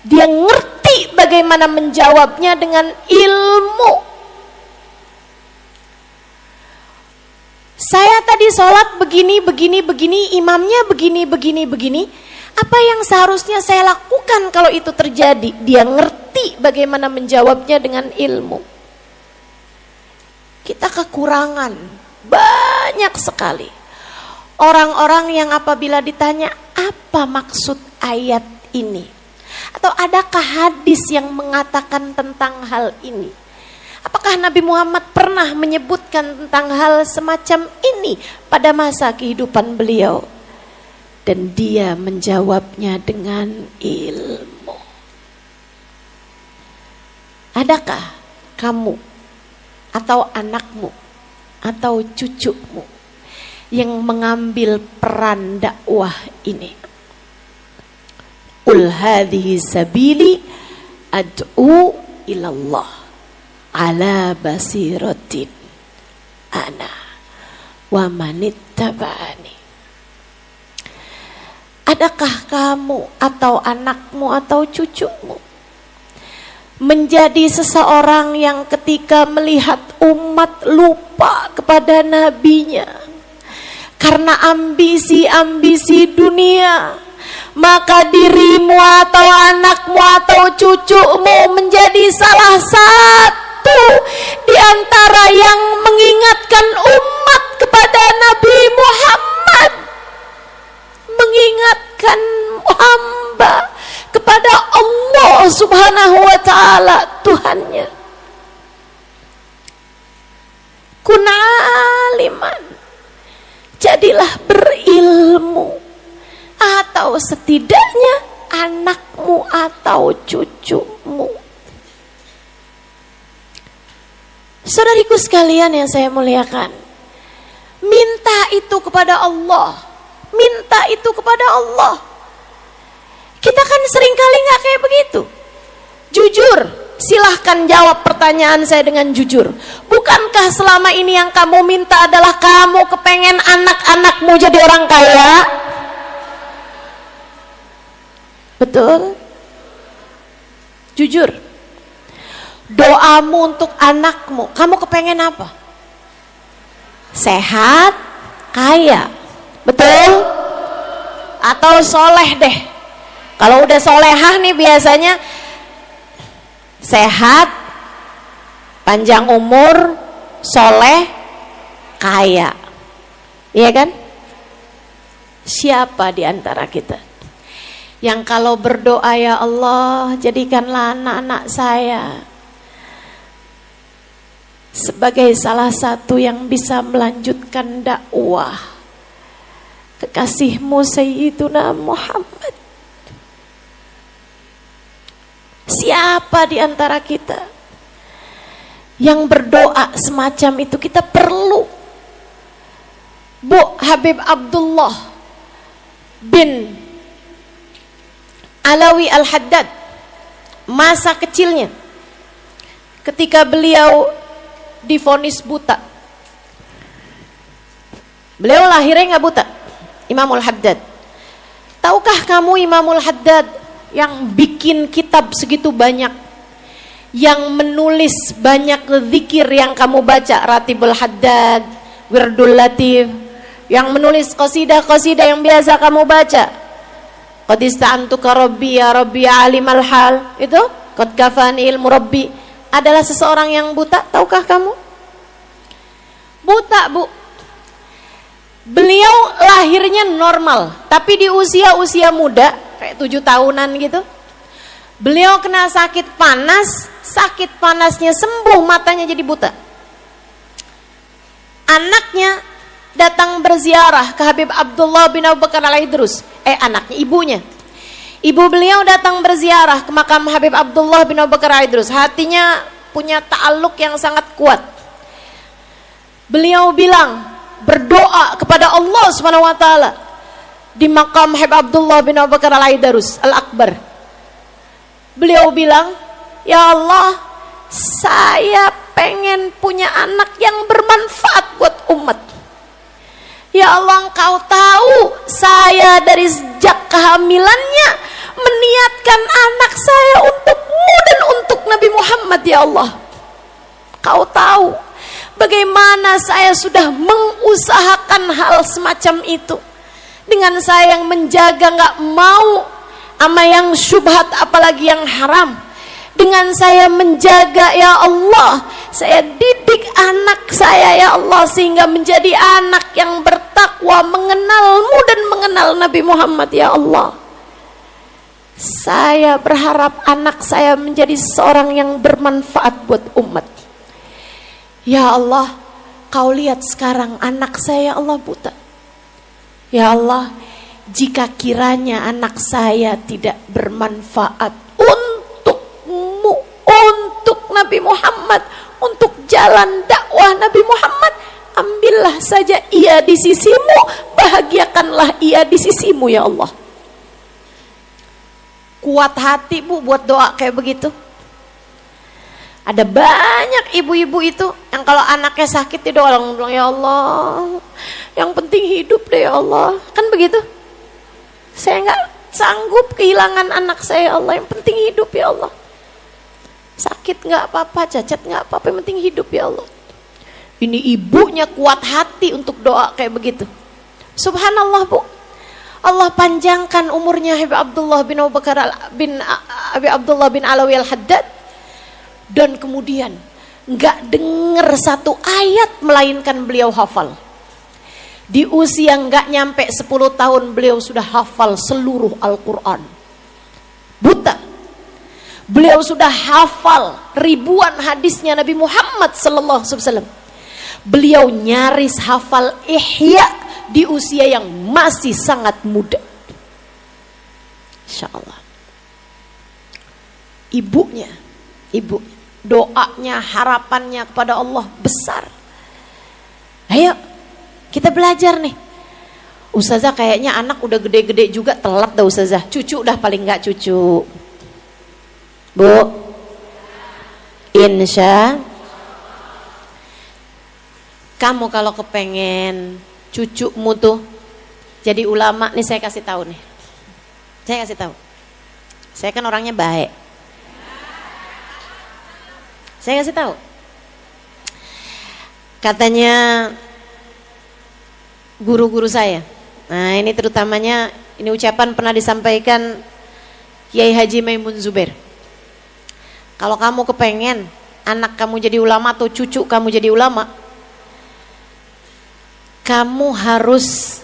Dia ngerti bagaimana menjawabnya dengan ilmu. Saya tadi sholat begini, imamnya begini. Apa yang seharusnya saya lakukan kalau itu terjadi? Dia ngerti bagaimana menjawabnya dengan ilmu. Kita kekurangan banyak sekali. Orang-orang yang apabila ditanya, apa maksud ayat ini? Atau adakah hadis yang mengatakan tentang hal ini? Apakah Nabi Muhammad pernah menyebutkan tentang hal semacam ini pada masa kehidupan beliau? Dan dia menjawabnya dengan ilmu. Adakah kamu atau anakmu atau cucumu yang mengambil peran dakwah ini? Qul hadhihi sabili ad'u ilallah ala basiratin ana wa manittaba'ani. Adakah kamu atau anakmu atau cucumu menjadi seseorang yang ketika melihat umat lupa kepada nabinya karena ambisi-ambisi dunia, maka dirimu atau anakmu atau cucumu menjadi salah satu di antara yang mengingatkan umat kepada Nabi Muhammad, mengingatkan hamba kepada Allah Subhanahu wa ta'ala, Tuhannya. Kun aliman, jadilah berilmu, atau setidaknya anakmu atau cucumu. Saudariku sekalian yang saya muliakan, minta itu kepada Allah. Minta itu kepada Allah. Kita kan seringkali gak kayak begitu. Jujur, silahkan jawab pertanyaan saya dengan jujur. Bukankah selama ini yang kamu minta adalah kamu kepengen anak-anakmu jadi orang kaya? Betul? Jujur. Doamu untuk anakmu, kamu kepengen apa? Sehat, kaya. Betul? Atau soleh deh. Kalau udah solehah nih biasanya sehat, panjang umur, soleh, kaya. Iya kan? Siapa di antara kita yang kalau berdoa, ya Allah, jadikanlah anak-anak saya sebagai salah satu yang bisa melanjutkan dakwah kekasihmu Sayyiduna Muhammad. Siapa di antara kita yang berdoa semacam itu? Kita perlu. Bu Habib Abdullah bin Alawi Al-Haddad, masa kecilnya ketika beliau divonis buta. Beliau lahirnya gak buta, Imamul Haddad. Tahukah kamu Imamul Haddad yang bikin kitab segitu banyak, yang menulis banyak zikir yang kamu baca, Ratibul Haddad, Wirdul Latif, yang menulis qasidah-qasidah yang biasa kamu baca, Qad ista'antuka Rabbi ya Rabbi alimal hal, itu Qad kafani ilmu Rabbi, adalah seseorang yang buta. Tahukah kamu? Buta, Bu. Beliau lahirnya normal, tapi di usia muda, kayak 7 tahunan gitu, beliau kena sakit panas, sakit panasnya sembuh, matanya jadi buta. Anaknya datang berziarah ke Habib Abdullah bin Abu Bakar Al-Idrus, anaknya, ibunya. Ibu beliau datang berziarah ke makam Habib Abdullah bin Abu Bakar Al-Idrus, hatinya punya ta'alluq yang sangat kuat. Beliau bilang, berdoa kepada Allah Subhanahu wa taala di makam Habib Abdullah bin Abu Bakar Al-Idrus Al-Akbar. Beliau bilang, ya Allah, saya pengen punya anak yang bermanfaat buat umat. Ya Allah, Engkau tahu saya dari sejak kehamilannya meniatkan anak saya untuk-Mu dan untuk Nabi Muhammad. Ya Allah, Kau tahu bagaimana saya sudah mengusahakan hal semacam itu, dengan saya yang menjaga, gak mau sama yang syubhat apalagi yang haram. Dengan saya menjaga, ya Allah, saya didik anak saya, ya Allah, sehingga menjadi anak yang bertakwa, mengenal-Mu dan mengenal Nabi Muhammad. Ya Allah, saya berharap anak saya menjadi seorang yang bermanfaat buat umat. Ya Allah, kau lihat sekarang anak saya, ya Allah, buta. Ya Allah, jika kiranya anak saya tidak bermanfaat untukmu, untuk Nabi Muhammad, untuk jalan dakwah Nabi Muhammad, ambillah saja ia di sisimu, bahagiakanlah ia di sisimu, ya Allah. Kuat hati Bu buat doa kayak begitu. Ada banyak ibu-ibu itu yang kalau anaknya sakit dia doa bilang, ya Allah, yang penting hidup deh ya Allah. Kan begitu. Saya nggak sanggup kehilangan anak saya, ya Allah, yang penting hidup ya Allah. Sakit nggak apa-apa, cacat nggak apa-apa, yang penting hidup ya Allah. Ini ibunya kuat hati untuk doa kayak begitu. Subhanallah Bu. Allah panjangkan umurnya Habib Abdullah bin Abu Bakar bin Abi Abdullah bin Alawi Al-Haddad. Dan kemudian nggak dengar satu ayat melainkan beliau hafal. Di usia nggak nyampe 10 tahun beliau sudah hafal seluruh Al-Quran. Buta. Beliau sudah hafal ribuan hadisnya Nabi Muhammad sallallahu alaihi wasallam. Beliau nyaris hafal Ihya di usia yang masih sangat muda. Insyaallah. Ibunya, doanya, harapannya kepada Allah besar. Ayo kita belajar nih. Ustazah kayaknya anak udah gede-gede juga, telat dah Ustazah. Cucu dah paling enggak cucu. Bu, insya kamu kalau kepengen cucumu tuh jadi ulama nih, saya kasih tahu nih. Saya kasih tahu. Saya kan orangnya baik. Saya kasih tahu. Katanya guru-guru saya. Nah, ini terutamanya ini ucapan pernah disampaikan Kiai Haji Maimun Zubair. Kalau kamu kepengen anak kamu jadi ulama atau cucu kamu jadi ulama, kamu harus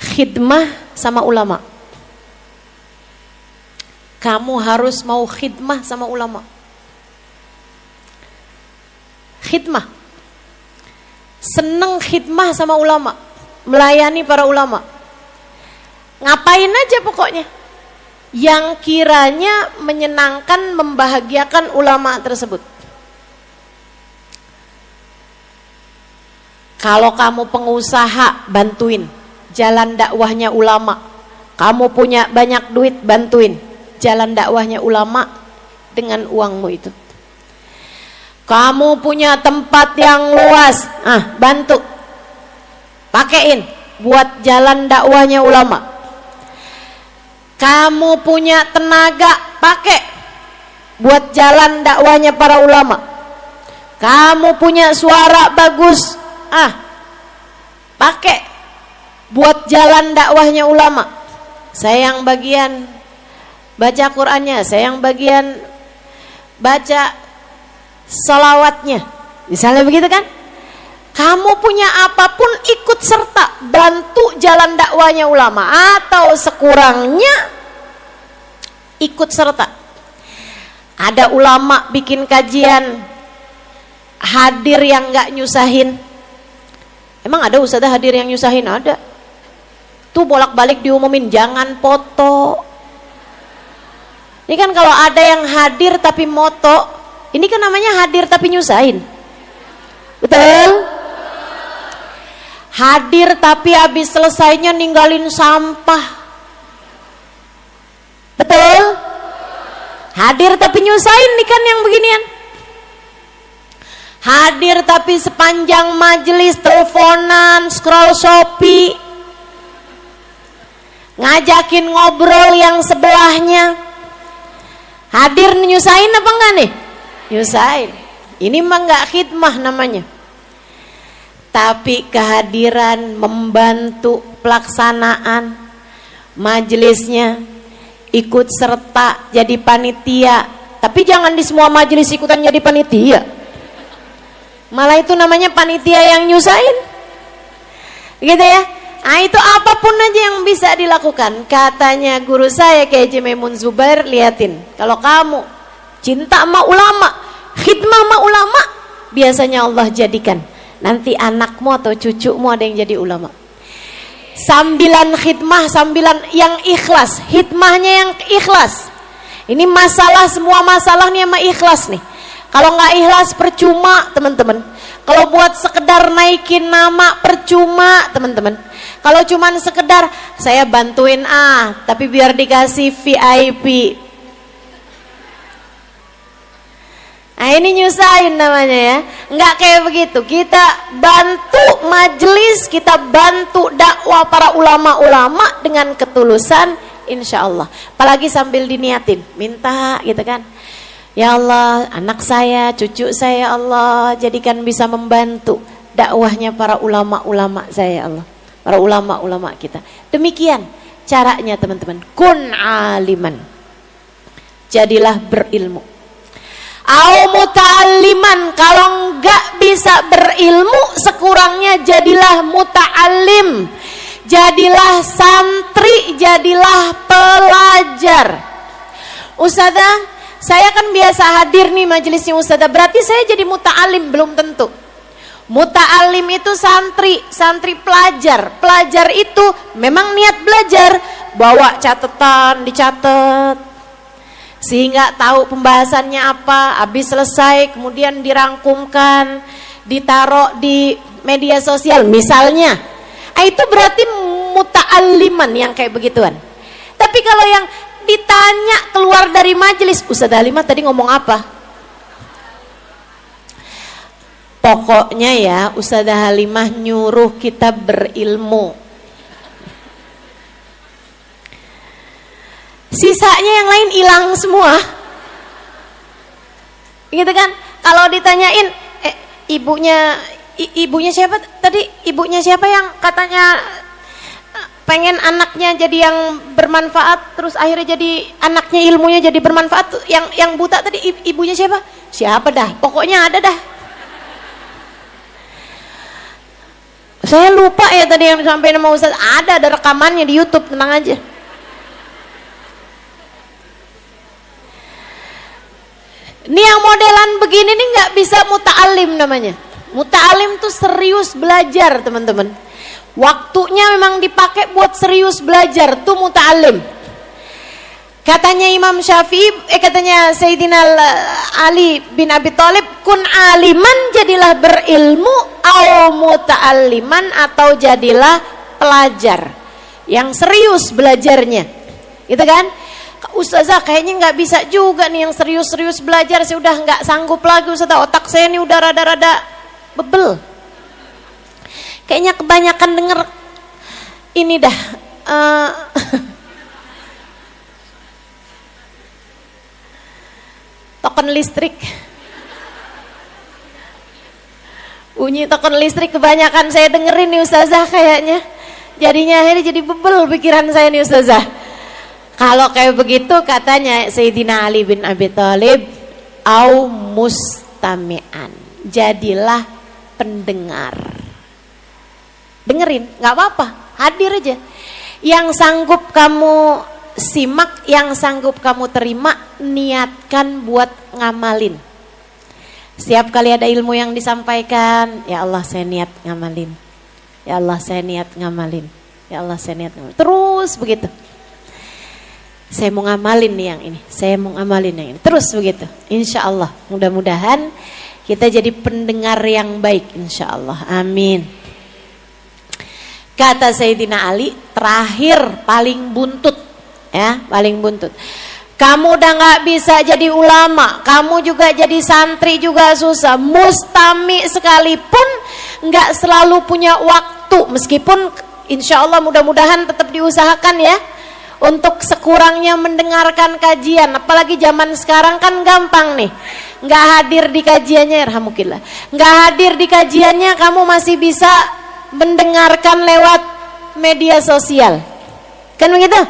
khidmah sama ulama. Kamu harus mau khidmah sama ulama. Khidmah. Seneng khidmah sama ulama, melayani para ulama. Ngapain aja pokoknya yang kiranya menyenangkan, membahagiakan ulama tersebut. Kalau kamu pengusaha, bantuin jalan dakwahnya ulama. Kamu punya banyak duit, bantuin jalan dakwahnya ulama dengan uangmu itu. Kamu punya tempat yang luas, bantu, pakein buat jalan dakwahnya ulama. Kamu punya tenaga, pakai buat jalan dakwahnya para ulama. Kamu punya suara bagus, pakai buat jalan dakwahnya ulama. Saya yang bagian baca Qur'annya, saya yang bagian baca salawatnya, misalnya begitu kan. Kamu punya apapun ikut serta bantu jalan dakwahnya ulama, atau sekurangnya ikut serta. Ada ulama bikin kajian, hadir yang gak nyusahin. Emang ada ustadzah hadir yang nyusahin? Ada. Tuh bolak-balik diumumin jangan foto. Ini kan kalau ada yang hadir tapi moto, ini kan namanya hadir tapi nyusahin. Betul? Hadir tapi habis selesainya ninggalin sampah. Betul? Hadir tapi nyusahin nih kan yang beginian. Hadir tapi sepanjang majelis teleponan, scroll Shopee, ngajakin ngobrol yang sebelahnya. Hadir nyusahin apa enggak nih? Nyusahin. Ini mah enggak khidmah namanya. Tapi kehadiran, membantu pelaksanaan majelisnya, ikut serta jadi panitia. Tapi jangan di semua majelis ikutan jadi panitia. Malah itu namanya panitia yang nyusahin. Gitu ya. Nah, itu apapun aja yang bisa dilakukan. Katanya guru saya Kiai Haji Maimun Zubair, liatin, kalau kamu cinta sama ulama, khidmah sama ulama, biasanya Allah jadikan nanti anakmu atau cucumu ada yang jadi ulama. Sambilan khidmah, sambilan yang ikhlas, hikmahnya yang ikhlas. Ini masalah, semua masalah nih sama ikhlas nih. Kalau nggak ikhlas percuma teman-teman. Kalau buat sekedar naikin nama percuma teman-teman. Kalau cuman sekedar saya bantuin tapi biar dikasih VIP. Nah ini nyusahin namanya ya. Nggak kayak begitu. Kita bantu majelis, kita bantu dakwah para ulama-ulama dengan ketulusan, insya Allah. Apalagi sambil diniatin, minta gitu kan. Ya Allah, anak saya, cucu saya Allah jadikan bisa membantu dakwahnya para ulama-ulama saya Allah. Para ulama-ulama kita. Demikian caranya teman-teman. Kun aliman. Jadilah berilmu. Au muta'alliman, kalau enggak bisa berilmu sekurangnya jadilah muta'allim, jadilah santri, jadilah pelajar. Ustazah, saya kan biasa hadir nih majelisnya Ustazah, berarti saya jadi muta'allim? Belum tentu. Muta'allim itu santri, santri pelajar. Pelajar itu memang niat belajar, bawa catatan, dicatat sehingga tahu pembahasannya apa, habis selesai kemudian dirangkumkan, ditaruh di media sosial misalnya. Itu berarti muta'alliman yang kayak begituan. Tapi kalau yang ditanya keluar dari majelis, Ustazah Halimah tadi ngomong apa? Pokoknya ya Ustazah Halimah nyuruh kita berilmu. Sisanya yang lain hilang semua. Gitu kan? Kalau ditanyain ibunya siapa tadi? Ibunya siapa yang katanya pengen anaknya jadi yang bermanfaat, terus akhirnya jadi anaknya ilmunya jadi bermanfaat. Yang buta tadi ibunya siapa? Siapa dah? Pokoknya ada dah. Saya lupa ya tadi yang disampaikan sama Ustaz. Ada rekamannya di YouTube, tenang aja. Ini yang modelan begini nih nggak bisa muta'alim namanya. Muta'alim tuh serius belajar teman-teman. Waktunya memang dipakai buat serius belajar tuh muta'alim. Katanya Imam Syafi'i, katanya Sayyidina Ali bin Abi Thalib, kun aliman jadilah berilmu, au muta'alliman atau jadilah pelajar yang serius belajarnya, gitu kan? Ustazah kayaknya nggak bisa juga nih yang serius-serius belajar, saya udah nggak sanggup lagi Ustazah, otak saya ini udah rada-rada bebel. Kayaknya kebanyakan denger ini dah. Token listrik. Bunyi token listrik kebanyakan saya dengerin nih Ustazah kayaknya. Jadinya akhirnya jadi bebel pikiran saya nih Ustazah. Kalau kayak begitu katanya Sayyidina Ali bin Abi Thalib, au mustami'an, jadilah pendengar. Dengerin, nggak apa-apa, hadir aja. Yang sanggup kamu simak, yang sanggup kamu terima, niatkan buat ngamalin. Setiap kali ada ilmu yang disampaikan, ya Allah saya niat ngamalin. Ya Allah saya niat ngamalin. Ya Allah saya niat ngamalin. Terus begitu. Saya mau ngamalin nih yang ini, saya mau ngamalin yang ini. Terus begitu, insya Allah. Mudah-mudahan kita jadi pendengar yang baik, insya Allah. Amin. Kata Sayyidina Ali, terakhir paling buntut, ya paling buntut. Kamu udah nggak bisa jadi ulama, kamu juga jadi santri juga susah. Mustami sekalipun nggak selalu punya waktu, meskipun insya Allah mudah-mudahan tetap diusahakan ya. Untuk sekurangnya mendengarkan kajian, apalagi zaman sekarang kan gampang nih, nggak hadir di kajiannya, yarhamukillah, nggak hadir di kajiannya, kamu masih bisa mendengarkan lewat media sosial, kan begitu?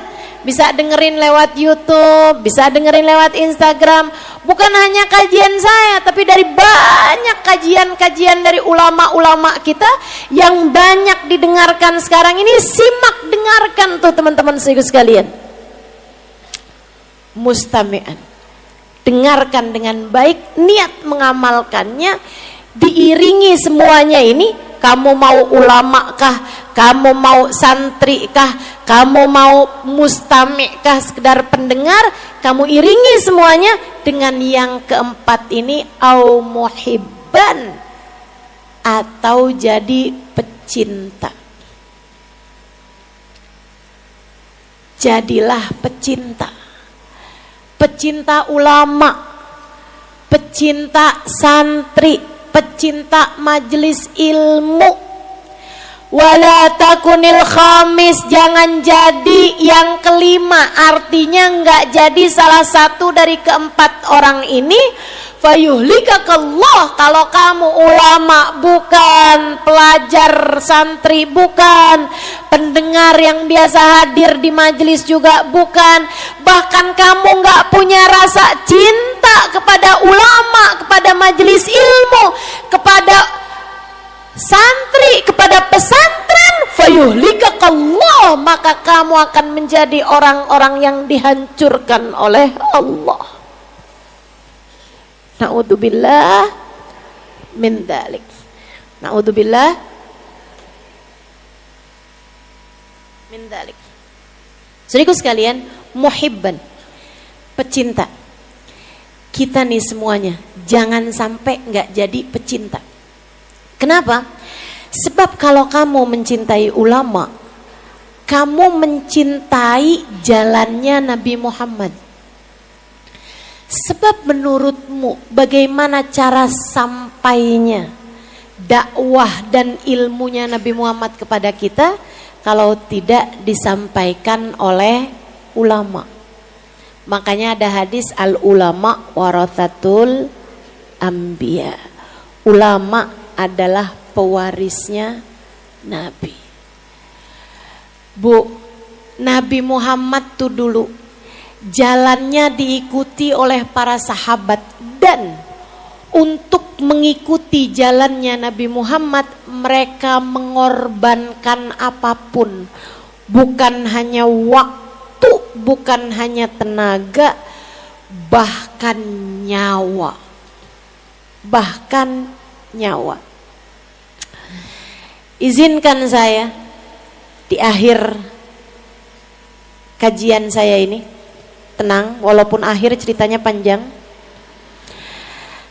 Bisa dengerin lewat YouTube, bisa dengerin lewat Instagram. Bukan hanya kajian saya, tapi dari banyak kajian-kajian dari ulama-ulama kita yang banyak didengarkan sekarang ini. Simak, dengarkan tuh teman-teman sekalian. Mustami'an, dengarkan dengan baik, niat mengamalkannya. diiringi semuanya ini, kamu mau ulama kah, kamu mau santri kah, kamu mau mustami kah, sekedar pendengar, kamu iringi semuanya dengan yang keempat ini, au muhibban, atau jadi pecinta. Jadilah pecinta, pecinta ulama, pecinta santri, pecinta majelis ilmu. Wala takunil khamis, jangan jadi yang kelima, artinya enggak jadi salah satu dari keempat orang ini. Fayuhlikakallah, kalau kamu ulama bukan, pelajar santri bukan, pendengar yang biasa hadir di majelis juga bukan, bahkan kamu enggak punya rasa cinta kepada ulama, kepada majelis ilmu, kepada santri, kepada pesantren, fayuhlikakallah, maka kamu akan menjadi orang-orang yang dihancurkan oleh Allah. Na'udzubillah min dzalik. Na'udzubillah min dzalik. Saudaraku sekalian, muhibban, pecinta. Kita nih semuanya jangan sampai enggak jadi pecinta. Kenapa? Sebab kalau kamu mencintai ulama, kamu mencintai jalannya Nabi Muhammad. Sebab menurutmu bagaimana cara sampainya dakwah dan ilmunya Nabi Muhammad kepada kita kalau tidak disampaikan oleh ulama? Makanya ada hadis al ulama warathatul anbiya. Ulama adalah pewarisnya Nabi. Bu, Nabi Muhammad tuh dulu jalannya diikuti oleh para sahabat, dan untuk mengikuti jalannya Nabi Muhammad mereka mengorbankan apapun, bukan hanya waktu, bukan hanya tenaga, bahkan nyawa. Bahkan nyawa. Izinkan saya di akhir kajian saya ini, tenang, walaupun akhir ceritanya panjang,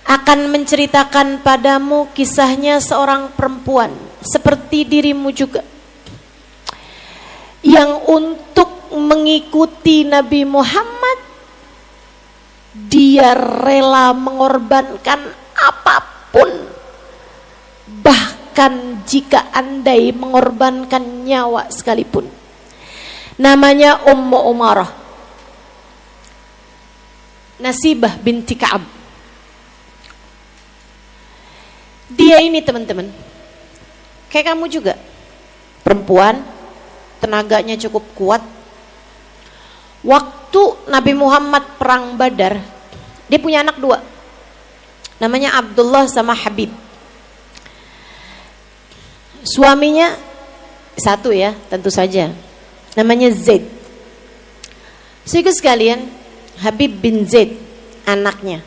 akan menceritakan padamu kisahnya seorang perempuan seperti dirimu juga, yang untuk mengikuti Nabi Muhammad dia rela mengorbankan apapun, bahkan jika andai mengorbankan nyawa sekalipun. Namanya Ummu Umarah, Nasibah binti Ka'ab. Dia ini teman-teman, kayak kamu juga, perempuan, tenaganya cukup kuat. Waktu Nabi Muhammad perang Badar, dia punya anak dua, namanya Abdullah sama Habib. Suaminya satu ya, tentu saja, namanya Zaid. Saudara sekalian, Habib bin Zaid anaknya.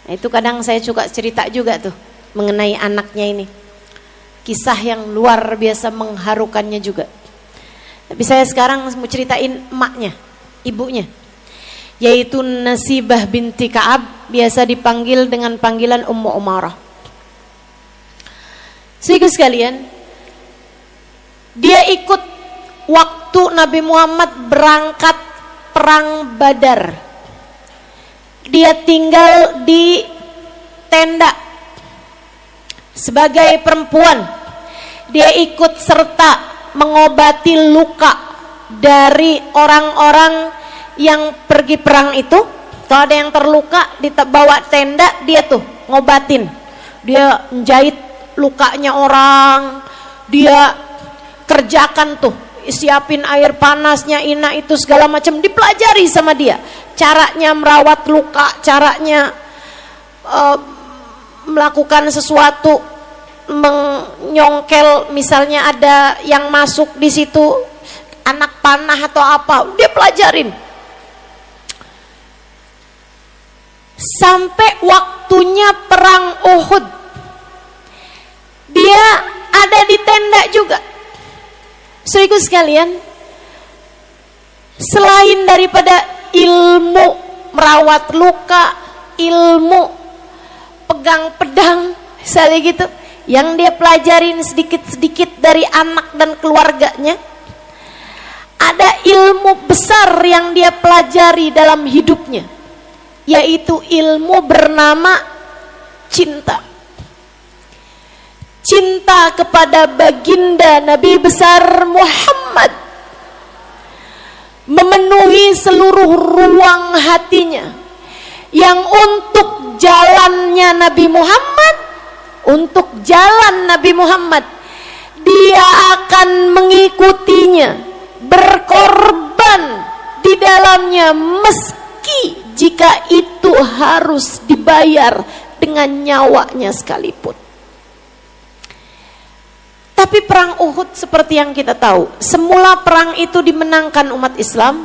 Nah, itu kadang saya suka cerita juga tuh mengenai anaknya ini. Kisah yang luar biasa mengharukannya juga. Tapi saya sekarang mau ceritain emaknya, ibunya, yaitu Nasibah binti Ka'ab, biasa dipanggil dengan panggilan Ummu Umarah. Saudara sekalian, dia ikut waktu Nabi Muhammad berangkat perang Badar. Dia tinggal di tenda sebagai perempuan. Dia ikut serta mengobati luka dari orang-orang yang pergi perang itu. Kalau ada yang terluka, dibawa tenda, dia tuh ngobatin. Dia menjahit lukanya orang, dia kerjakan tuh, siapin air panasnya, ina itu segala macam, dipelajari sama dia. Caranya merawat luka, caranya melakukan sesuatu, menyongkel, misalnya ada yang masuk di situ, anak panah atau apa, dia pelajarin. Sampai waktunya perang Uhud, dia ada di tenda juga. Saudaraku sekalian, selain daripada ilmu merawat luka, ilmu pegang pedang, misalnya gitu, yang dia pelajarin sedikit-sedikit dari anak dan keluarganya, ada ilmu besar yang dia pelajari dalam hidupnya, yaitu ilmu bernama cinta. Cinta kepada baginda Nabi besar Muhammad memenuhi seluruh ruang hatinya, yang untuk jalannya Nabi Muhammad, untuk jalan Nabi Muhammad, dia akan mengikutinya, berkorban di dalamnya, meski jika itu harus dibayar dengan nyawanya sekalipun. Tapi perang Uhud seperti yang kita tahu, semula perang itu dimenangkan umat Islam.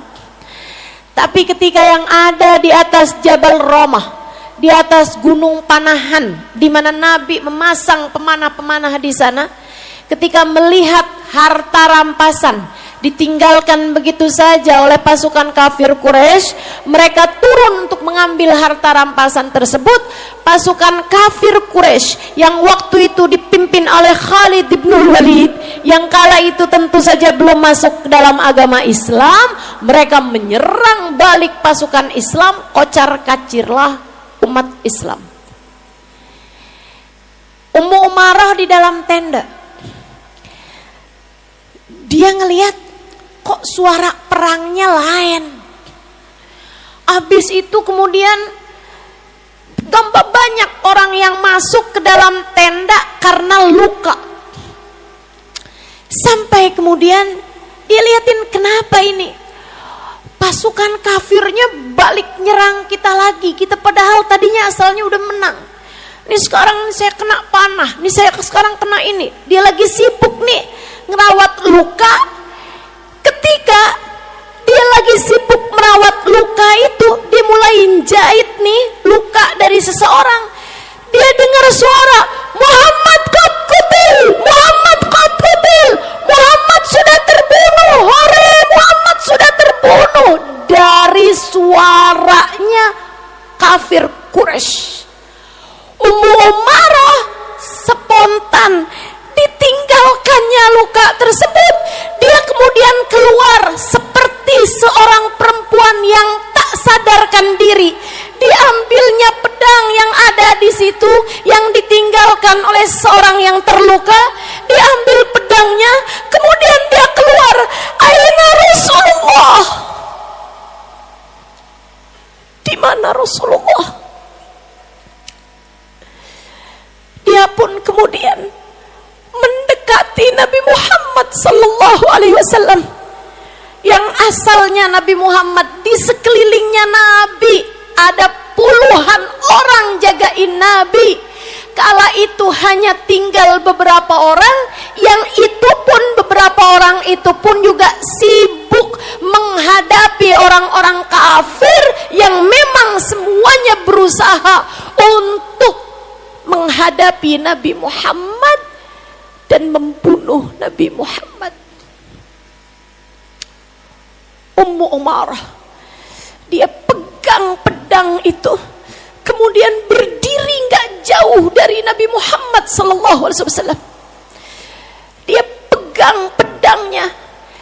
Tapi ketika yang ada di atas Jabal Ramah, di atas Gunung Panahan, di mana Nabi memasang pemanah-pemanah di sana, ketika melihat harta rampasan ditinggalkan begitu saja oleh pasukan kafir Quraisy, mereka turun untuk mengambil harta rampasan tersebut. Pasukan kafir Quraisy yang waktu itu dipimpin oleh Khalid bin Walid, yang kala itu tentu saja belum masuk ke dalam agama Islam, mereka menyerang balik pasukan Islam, kocar-kacirlah umat Islam. Ummu Umarah di dalam tenda, dia ngelihat kok suara perangnya lain. Habis itu kemudian tambah banyak orang yang masuk ke dalam tenda karena luka. Sampai kemudian dia liatin, kenapa ini pasukan kafirnya balik nyerang kita lagi, kita padahal tadinya asalnya udah menang. Ini sekarang saya kena panah, ini saya sekarang kena ini. Dia lagi sibuk nih ngerawat luka. Ketika dia lagi sibuk merawat luka itu, dia mulai jahit nih luka dari seseorang. Dia dengar suara, Muhammad qad qutil, Muhammad qad qutil, Muhammad sudah terbunuh, hore Muhammad sudah terbunuh. Dari suaranya kafir Quraisy, Ummu Umarah spontan ditinggalkannya luka tersebut. Dia kemudian keluar seperti seorang perempuan yang tak sadarkan diri. Diambilnya pedang yang ada di situ, yang ditinggalkan oleh seorang yang terluka. Diambil pedangnya, kemudian dia keluar. Aina Rasulullah? Di mana Rasulullah? Dia pun kemudian mendekati Nabi Muhammad sallallahu alaihi wasallam, yang asalnya Nabi Muhammad di sekelilingnya Nabi ada puluhan orang jagain Nabi. Kala itu hanya tinggal beberapa orang, yang itu pun beberapa orang itu pun juga sibuk menghadapi orang-orang kafir yang memang semuanya berusaha untuk menghadapi Nabi Muhammad dan membunuh Nabi Muhammad. Ummu Umarah, dia pegang pedang itu, kemudian berdiri gak jauh dari Nabi Muhammad sallallahu alaihi wasallam. Dia pegang pedangnya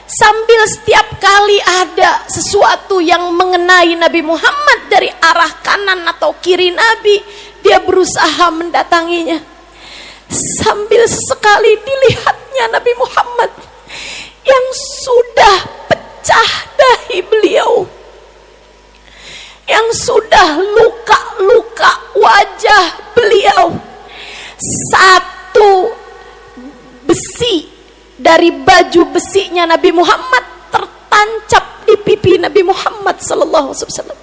sambil setiap kali ada sesuatu yang mengenai Nabi Muhammad dari arah kanan atau kiri Nabi, dia berusaha mendatanginya. Sambil sesekali dilihatnya Nabi Muhammad yang sudah pecah dahi beliau, yang sudah luka-luka wajah beliau. Satu besi dari baju besinya Nabi Muhammad tertancap di pipi Nabi Muhammad sallallahu alaihi wasallam.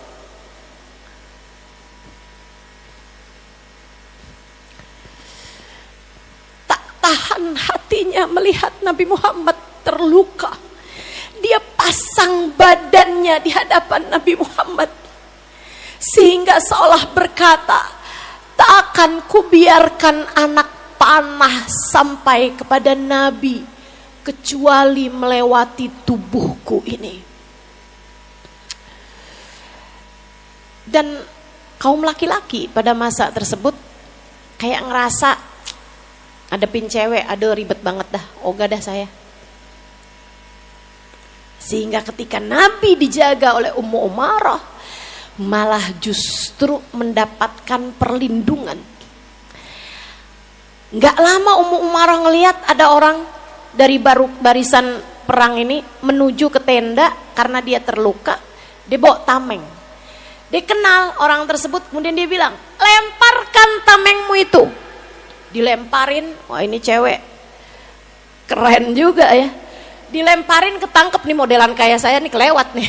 Tahan hatinya melihat Nabi Muhammad terluka. Dia pasang badannya di hadapan Nabi Muhammad, sehingga seolah berkata, tak akan kubiarkan anak panah sampai kepada Nabi kecuali melewati tubuhku ini. Dan kaum laki-laki pada masa tersebut kayak ngerasa adepin cewek, ada ribet banget dah, ogah dah saya. Sehingga ketika Nabi dijaga oleh Ummu Umarah, malah justru mendapatkan perlindungan. Gak lama Ummu Umarah ngelihat ada orang dari barisan perang ini menuju ke tenda karena dia terluka. Dia bawa tameng. Dia kenal orang tersebut, kemudian dia bilang, lemparkan tamengmu itu. Dilemparin, wah ini cewek keren juga ya. Dilemparin, ketangkep nih, modelan kayak saya nih, kelewat nih.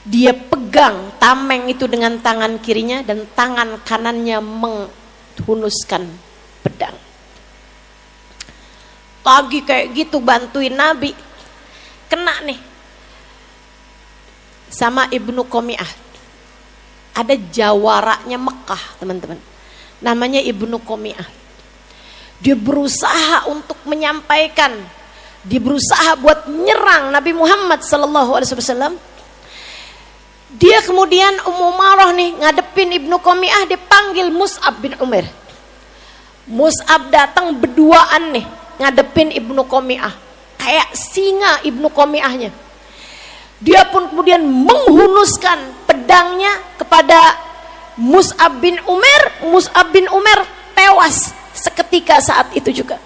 Dia pegang tameng itu dengan tangan kirinya dan tangan kanannya menghunuskan pedang. Lagi kayak gitu bantuin Nabi, kena nih sama Ibnu Qomi'ah. Ada jawaranya Mekah, teman-teman, namanya Ibnu Qomi'ah. Dia berusaha untuk menyampaikan, dia berusaha buat nyerang Nabi Muhammad SAW. Dia kemudian Ummu Umarah nih ngadepin Ibnu Qomi'ah, dia panggil Mus'ab bin Umair. Mus'ab datang berduaan nih ngadepin Ibnu Qomi'ah, kayak singa Ibnu Qomi'ahnya. Dia pun kemudian menghunuskan pedangnya kepada Mus'ab bin Umair. Mus'ab bin Umair tewas seketika saat itu juga.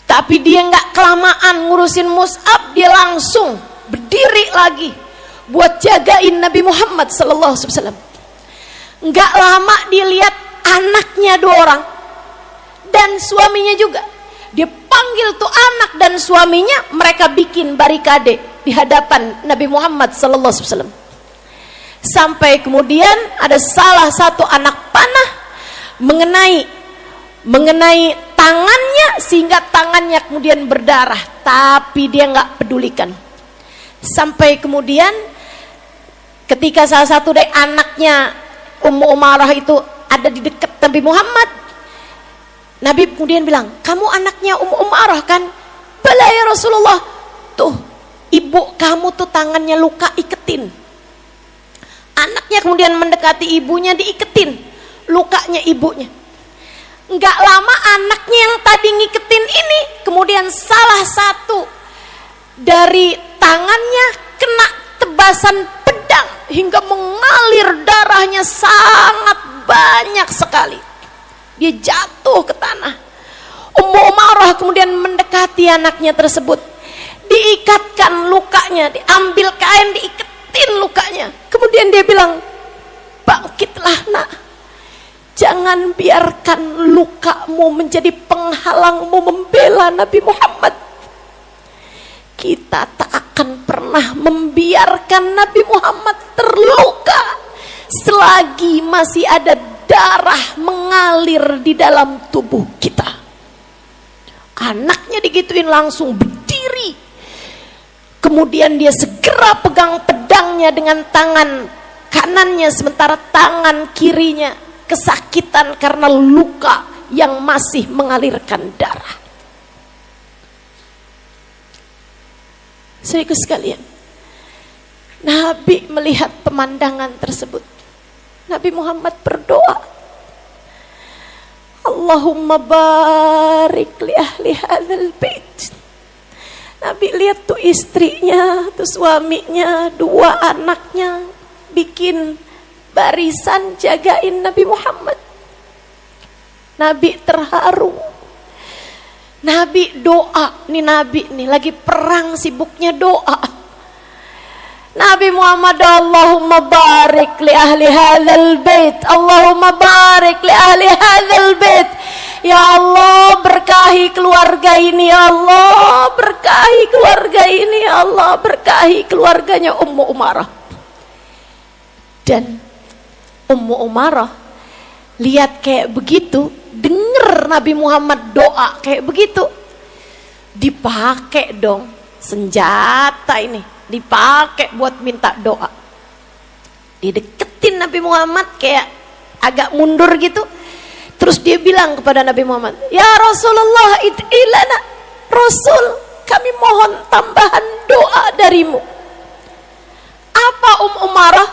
Tapi dia nggak kelamaan ngurusin Mus'ab, dia langsung berdiri lagi buat jagain Nabi Muhammad SAW. Nggak lama dia lihat anaknya 2 orang dan suaminya juga. Dia panggil tuh anak dan suaminya, mereka bikin barikade di hadapan Nabi Muhammad SAW. Sampai kemudian ada salah satu anak panah mengenai tangannya sehingga tangannya kemudian berdarah, tapi dia nggak pedulikan. Sampai kemudian ketika salah satu dari anaknya Ummu Umarah itu ada di dekat Nabi Muhammad, Nabi kemudian bilang, kamu anaknya Ummu Umarah kan? Bala ya Rasulullah. Tuh, ibu kamu tuh tangannya luka, iketin. Anaknya kemudian mendekati ibunya, diiketin lukanya ibunya. Enggak lama anaknya yang tadi ngiketin ini, kemudian salah satu dari tangannya kena tebasan pedang hingga mengalir darahnya sangat banyak sekali. Dia jatuh ke tanah. Ummu Umarah kemudian mendekati anaknya tersebut, diikatkan lukanya, diambil kain, diiketin lukanya. Kemudian dia bilang, bangkitlah nak, jangan biarkan lukamu menjadi penghalangmu membela Nabi Muhammad. Kita tak akan pernah membiarkan Nabi Muhammad terluka selagi masih ada darah mengalir di dalam tubuh kita. Anaknya digituin langsung berdiri. Kemudian dia segera pegang pedangnya dengan tangan kanannya, sementara tangan kirinya kesakitan karena luka yang masih mengalirkan darah. Saudaraku sekalian, Nabi melihat pemandangan tersebut. Nabi Muhammad berdoa, Allahumma barik li ahli hadzal bait. Nabi lihat tuh istrinya, tuh suaminya, 2 anaknya bikin barisan jagain Nabi Muhammad. Nabi terharu. Nabi doa, nih Nabi nih lagi perang sibuknya doa. Nabi Muhammad, Allahumma barik li ahli hadzal bait, Allahumma barik li ahli hadzal bait. Ya Allah, berkahi keluarga ini, ya Allah, berkahi keluarga ini, ya Allah, berkahi keluarganya Ummu Umarah. Dan Ummu Umarah lihat kayak begitu, denger Nabi Muhammad doa kayak begitu, dipakai dong senjata ini, dipakai buat minta doa. Dideketin Nabi Muhammad kayak
agak mundur gitu. Terus dia bilang kepada Nabi Muhammad, "Ya Rasulullah, id'ilana." Rasul, kami mohon tambahan doa darimu. Apa Umarah?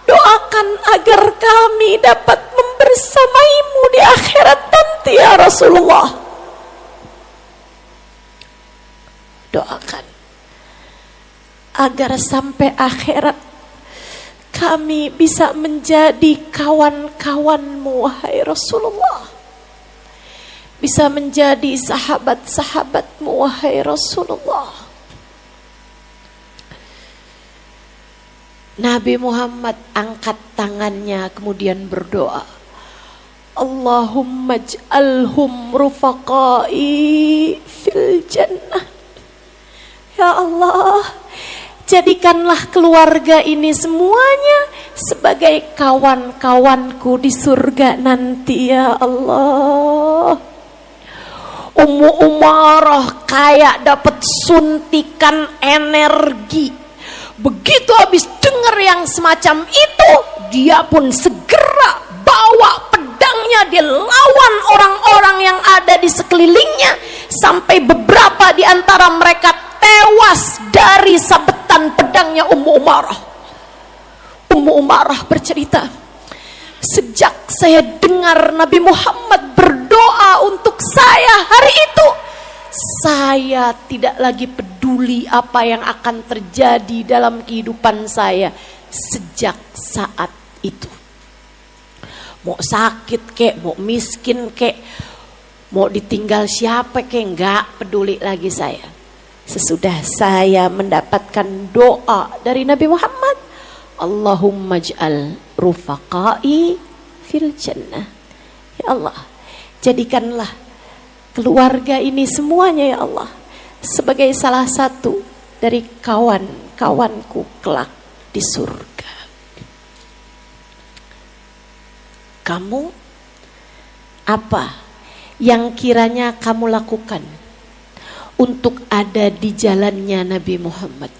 Doakan agar kami dapat membersamaimu di akhirat nanti ya Rasulullah. Doakan agar sampai akhirat kami bisa menjadi kawan-kawanmu wahai Rasulullah. Bisa menjadi sahabat-sahabatmu wahai Rasulullah. Nabi Muhammad angkat tangannya kemudian berdoa, Allahumma ij'alhum rufaqai fil jannah. Ya Allah, jadikanlah keluarga ini semuanya sebagai kawan-kawanku di surga nanti ya Allah. Ummu Umarah kayak dapat suntikan energi. Begitu habis dengar yang semacam itu, dia pun segera bawa pedangnya, dia lawan orang-orang yang ada di sekelilingnya, sampai beberapa di antara mereka tewas dari sabetan pedangnya Ummu Umarah. Ummu Umarah bercerita, sejak saya dengar Nabi Muhammad berdoa untuk saya hari itu, saya tidak lagi peduli apa yang akan terjadi dalam kehidupan saya sejak saat itu. Mau sakit kek, mau miskin kek, mau ditinggal siapa kek, enggak peduli lagi saya. Sesudah saya mendapatkan doa dari Nabi Muhammad, Allahumma ij'al rufaqai fil jannah. Ya Allah, jadikanlah keluarga ini semuanya ya Allah sebagai salah satu dari kawan-kawanku kelak di surga. Kamu apa yang kiranya kamu lakukan untuk ada di jalannya Nabi Muhammad?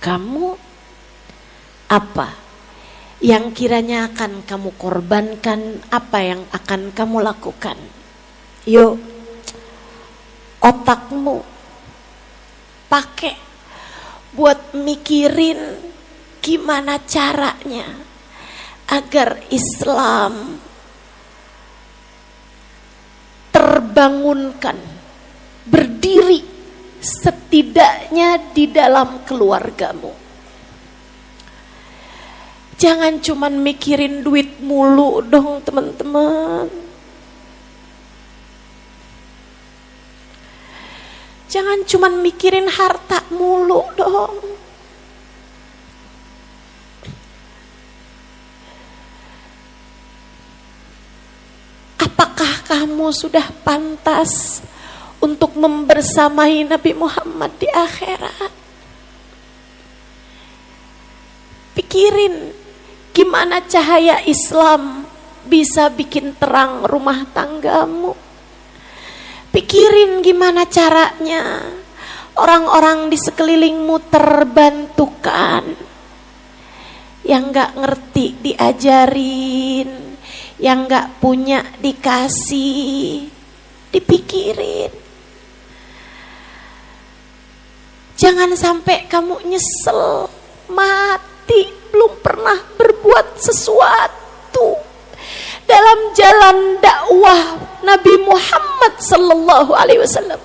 Kamu apa yang kiranya akan kamu korbankan, apa yang akan kamu lakukan? Yuk, otakmu pakai buat mikirin gimana caranya agar Islam terbangunkan, berdiri setidaknya di dalam keluargamu. Jangan cuman mikirin duit mulu dong teman-teman. Jangan cuman mikirin harta mulu dong. Apakah kamu sudah pantas untuk membersamai Nabi Muhammad di akhirat? Pikirin gimana cahaya Islam bisa bikin terang rumah tanggamu. Pikirin gimana caranya orang-orang di sekelilingmu terbantukan. Yang gak ngerti diajarin, yang gak punya dikasih, dipikirin. Jangan sampai kamu nyesel, mati belum pernah berbuat sesuatu dalam jalan dakwah Nabi Muhammad sallallahu alaihi wasallam.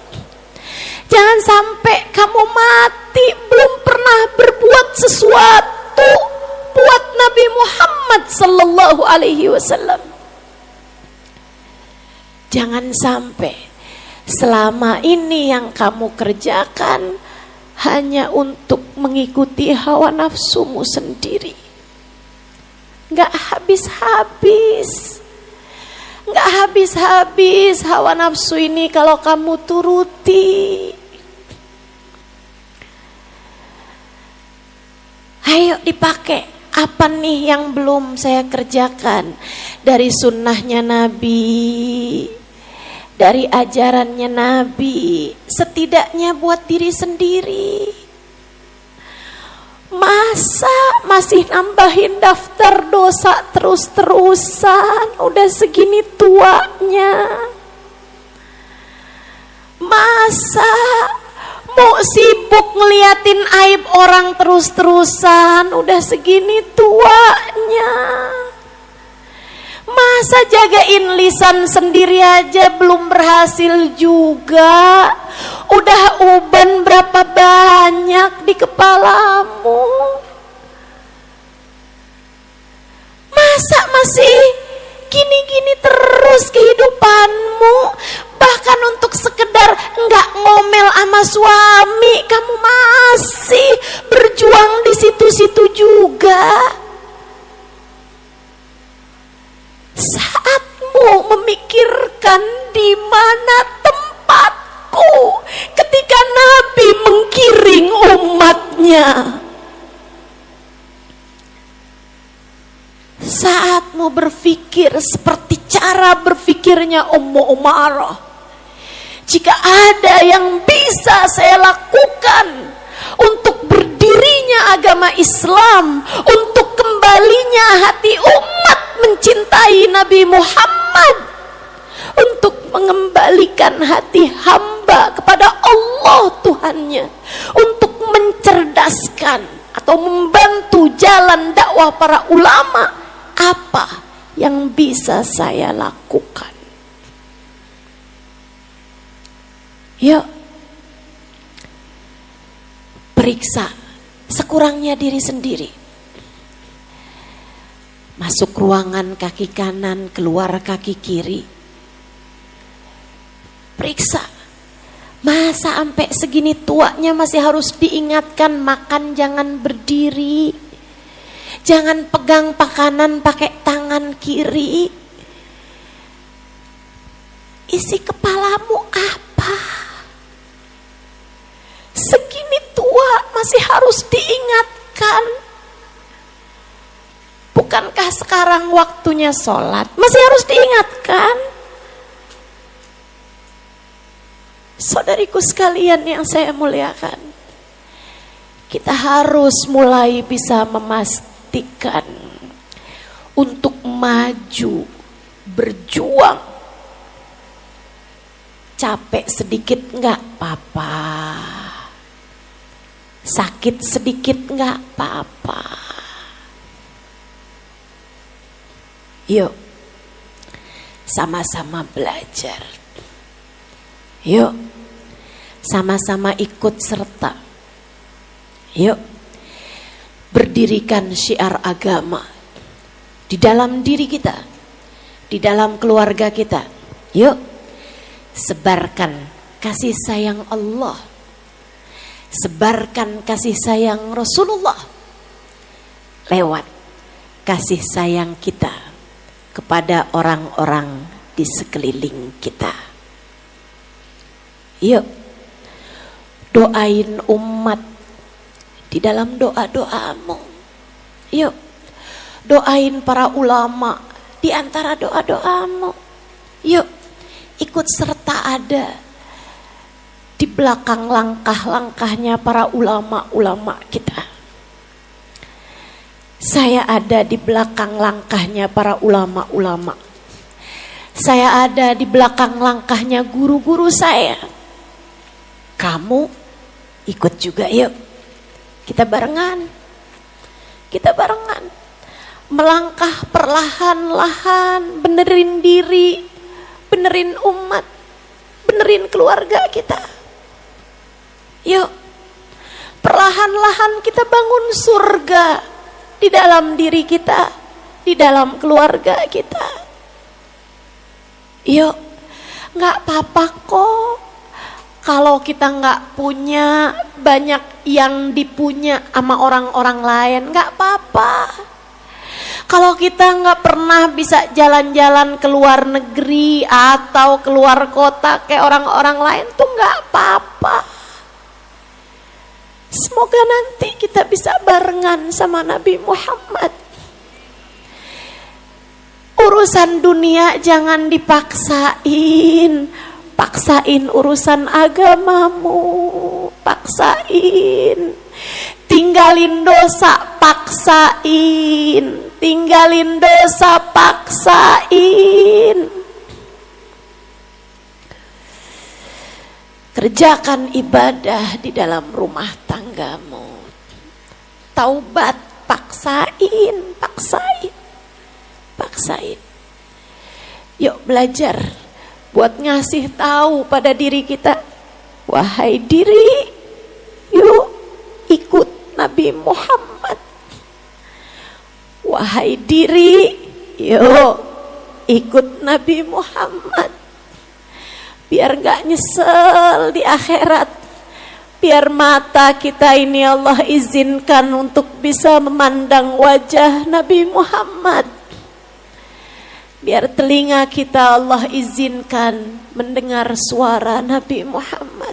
Jangan sampai kamu mati belum pernah berbuat sesuatu buat Nabi Muhammad sallallahu alaihi wasallam. Jangan sampai selama ini yang kamu kerjakan hanya untuk mengikuti hawa nafsumu sendiri. Gak habis-habis. Gak habis-habis hawa nafsu ini kalau kamu turuti. Ayo dipakai. Apa nih yang belum saya kerjakan dari sunnahnya Nabi, dari ajarannya Nabi, setidaknya buat diri sendiri. Masa masih nambahin daftar dosa terus-terusan? Udah segini tuanya. Masa mau sibuk ngeliatin aib orang terus-terusan? Udah segini tuanya. Masa jagain lisan sendiri aja belum berhasil juga? Udah uban berapa banyak di kepalamu? Masa masih gini-gini terus kehidupanmu? Bahkan untuk sekedar enggak ngomel sama suami, kamu masih berjuang di situ-situ juga. Saatmu memikirkan di mana tempatku ketika Nabi menggiring umatnya. Saatmu berpikir seperti cara berpikirnya Ummu Umarah. Jika ada yang bisa saya lakukan untuk berdirinya agama Islam, untuk kembalinya hati umat mencintai Nabi Muhammad, untuk mengembalikan hati hamba kepada Allah Tuhannya, untuk mencerdaskan atau membantu jalan dakwah para ulama, apa yang bisa saya lakukan? Yuk, periksa sekurangnya diri sendiri. Masuk ruangan kaki kanan, keluar kaki kiri. Periksa. Masa sampai segini tuanya masih harus diingatkan makan jangan berdiri. Jangan pegang makanan pakai tangan kiri. Isi kepalamu apa? Segini tua masih harus diingatkan. Bukankah sekarang waktunya sholat? Masih harus diingatkan. Saudariku sekalian yang saya muliakan, kita harus mulai bisa memastikan untuk maju, berjuang. Capek sedikit enggak apa-apa, sakit sedikit enggak apa-apa. Yuk, sama-sama belajar. Yuk, sama-sama ikut serta. Yuk, berdirikan syiar agama di dalam diri kita, di dalam keluarga kita. Yuk, sebarkan kasih sayang Allah, sebarkan kasih sayang Rasulullah lewat kasih sayang kita kepada orang-orang di sekeliling kita. Yuk, doain umat di dalam doa-doamu. Yuk, doain para ulama di antara doa-doamu. Yuk, ikut serta ada di belakang langkah-langkahnya para ulama-ulama kita. Saya ada di belakang langkahnya para ulama-ulama. Saya ada di belakang langkahnya guru-guru saya. Kamu ikut juga yuk. Kita barengan. Kita barengan. Melangkah perlahan-lahan, benerin diri, benerin umat, benerin keluarga kita. Yuk. Perlahan-lahan kita bangun surga di dalam diri kita, di dalam keluarga kita. Yuk, gak apa-apa kok kalau kita gak punya banyak yang dipunya sama orang-orang lain. Gak apa-apa kalau kita gak pernah bisa jalan-jalan ke luar negeri atau keluar kota kayak orang-orang lain tuh gak apa-apa. Semoga nanti kita bisa barengan sama Nabi Muhammad. Urusan dunia jangan dipaksain. Paksain urusan agamamu. Paksain. Tinggal tinggalin dosa, paksain. Tinggalin dosa, paksain. Kerjakan ibadah di dalam rumah tanggamu. Taubat, paksain, paksain. Paksain. Yuk belajar buat ngasih tahu pada diri kita, wahai diri, yuk ikut Nabi Muhammad. Wahai diri, yuk ikut Nabi Muhammad. Biar gak nyesel di akhirat. Biar mata kita ini Allah izinkan untuk bisa memandang wajah Nabi Muhammad. Biar telinga kita Allah izinkan mendengar suara Nabi Muhammad.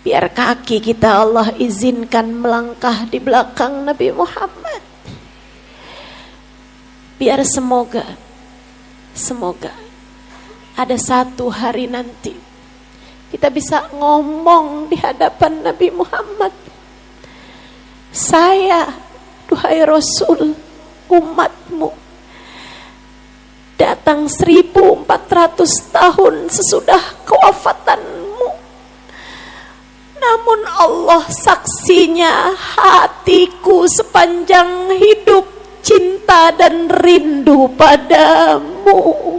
Biar kaki kita Allah izinkan melangkah di belakang Nabi Muhammad. Biar semoga ada satu hari nanti kita bisa ngomong di hadapan Nabi Muhammad. Saya, duhai Rasul, umatmu, datang 1400 tahun sesudah kewafatanmu. Namun Allah saksinya, hatiku sepanjang hidup cinta dan rindu padamu.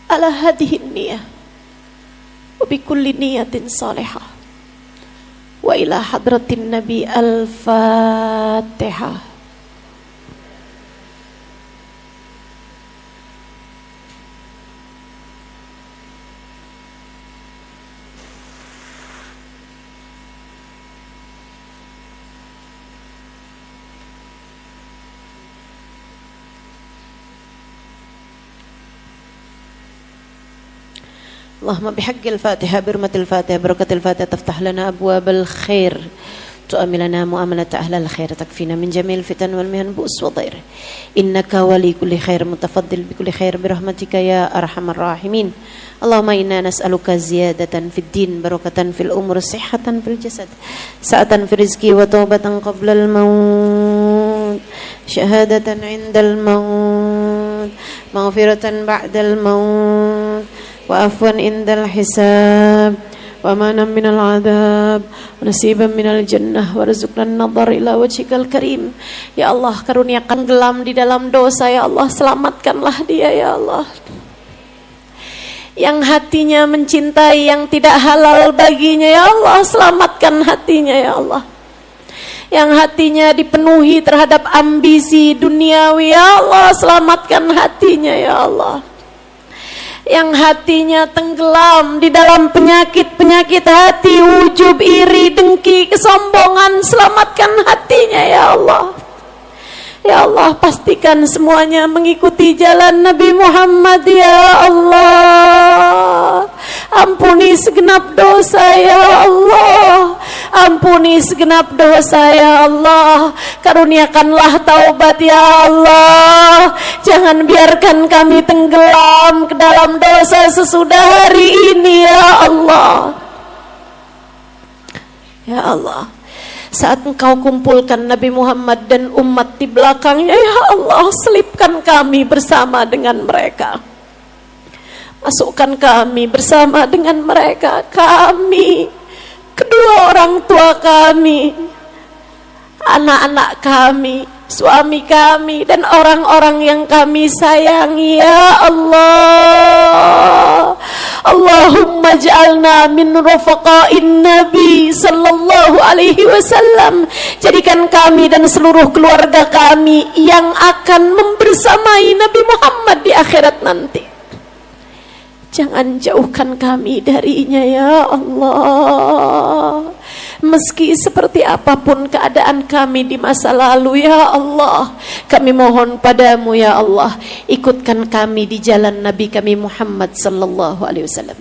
Ala hadhihi niyah wa bikulli niyatin salihah. Wa ila hadratin Nabi al-Fatihah. اللهم بحق الفاتحة برمة الفاتحة بركة الفاتحة تفتح لنا أبواب الخير تؤمن لنا مؤاملة أهل الخير تكفينا من جميع الفتن والمهن بؤس وضير إنك ولي كل خير متفضل بكل خير برحمتك يا أرحم الراحمين اللهم إنا نسألك زيادة في الدين بركة في الأمور صحة في الجسد سعة في الرزق وتوبة قبل الموت شهادة عند الموت مغفرة بعد الموت وعفوا عند الحساب وأمانا من العذاب ونصيبا من الجنة warzuqna an-nadhar ila wajhikal karim. Ya Allah, karuniakan gelam di dalam dosa. Ya Allah, selamatkanlah dia. Ya Allah, yang hatinya mencintai yang tidak halal baginya, ya Allah, selamatkan hatinya. Ya Allah, yang hatinya dipenuhi terhadap ambisi duniawi, ya Allah, selamatkan hatinya. Ya Allah, yang hatinya tenggelam di dalam penyakit-penyakit hati, ujub, iri, dengki, kesombongan, selamatkan hatinya. Ya Allah, ya Allah, pastikan semuanya mengikuti jalan Nabi Muhammad. Ya Allah, ampuni segenap dosa. Ya Allah, ampuni segenap dosa. Ya Allah, karuniakanlah taubat. Ya Allah, jangan biarkan kami tenggelam ke dalam dosa sesudah hari ini. Ya Allah, ya Allah, saat Engkau kumpulkan Nabi Muhammad dan umat di belakangnya, ya Allah, selipkan kami bersama dengan mereka. Masukkan kami bersama dengan mereka, kami, kedua orang tua kami, anak-anak kami, suami kami, dan orang-orang yang kami sayangi. Ya Allah, Allahumma ja'alna min rufaqa'in Nabi sallallahu alaihi wasallam. Jadikan kami dan seluruh keluarga kami yang akan membersamai Nabi Muhammad di akhirat nanti. Jangan jauhkan kami darinya. Ya Allah, meski seperti apapun keadaan kami di masa lalu, ya Allah, kami mohon padamu, ya Allah, ikutkan kami di jalan Nabi kami Muhammad sallallahu alaihi wasallam.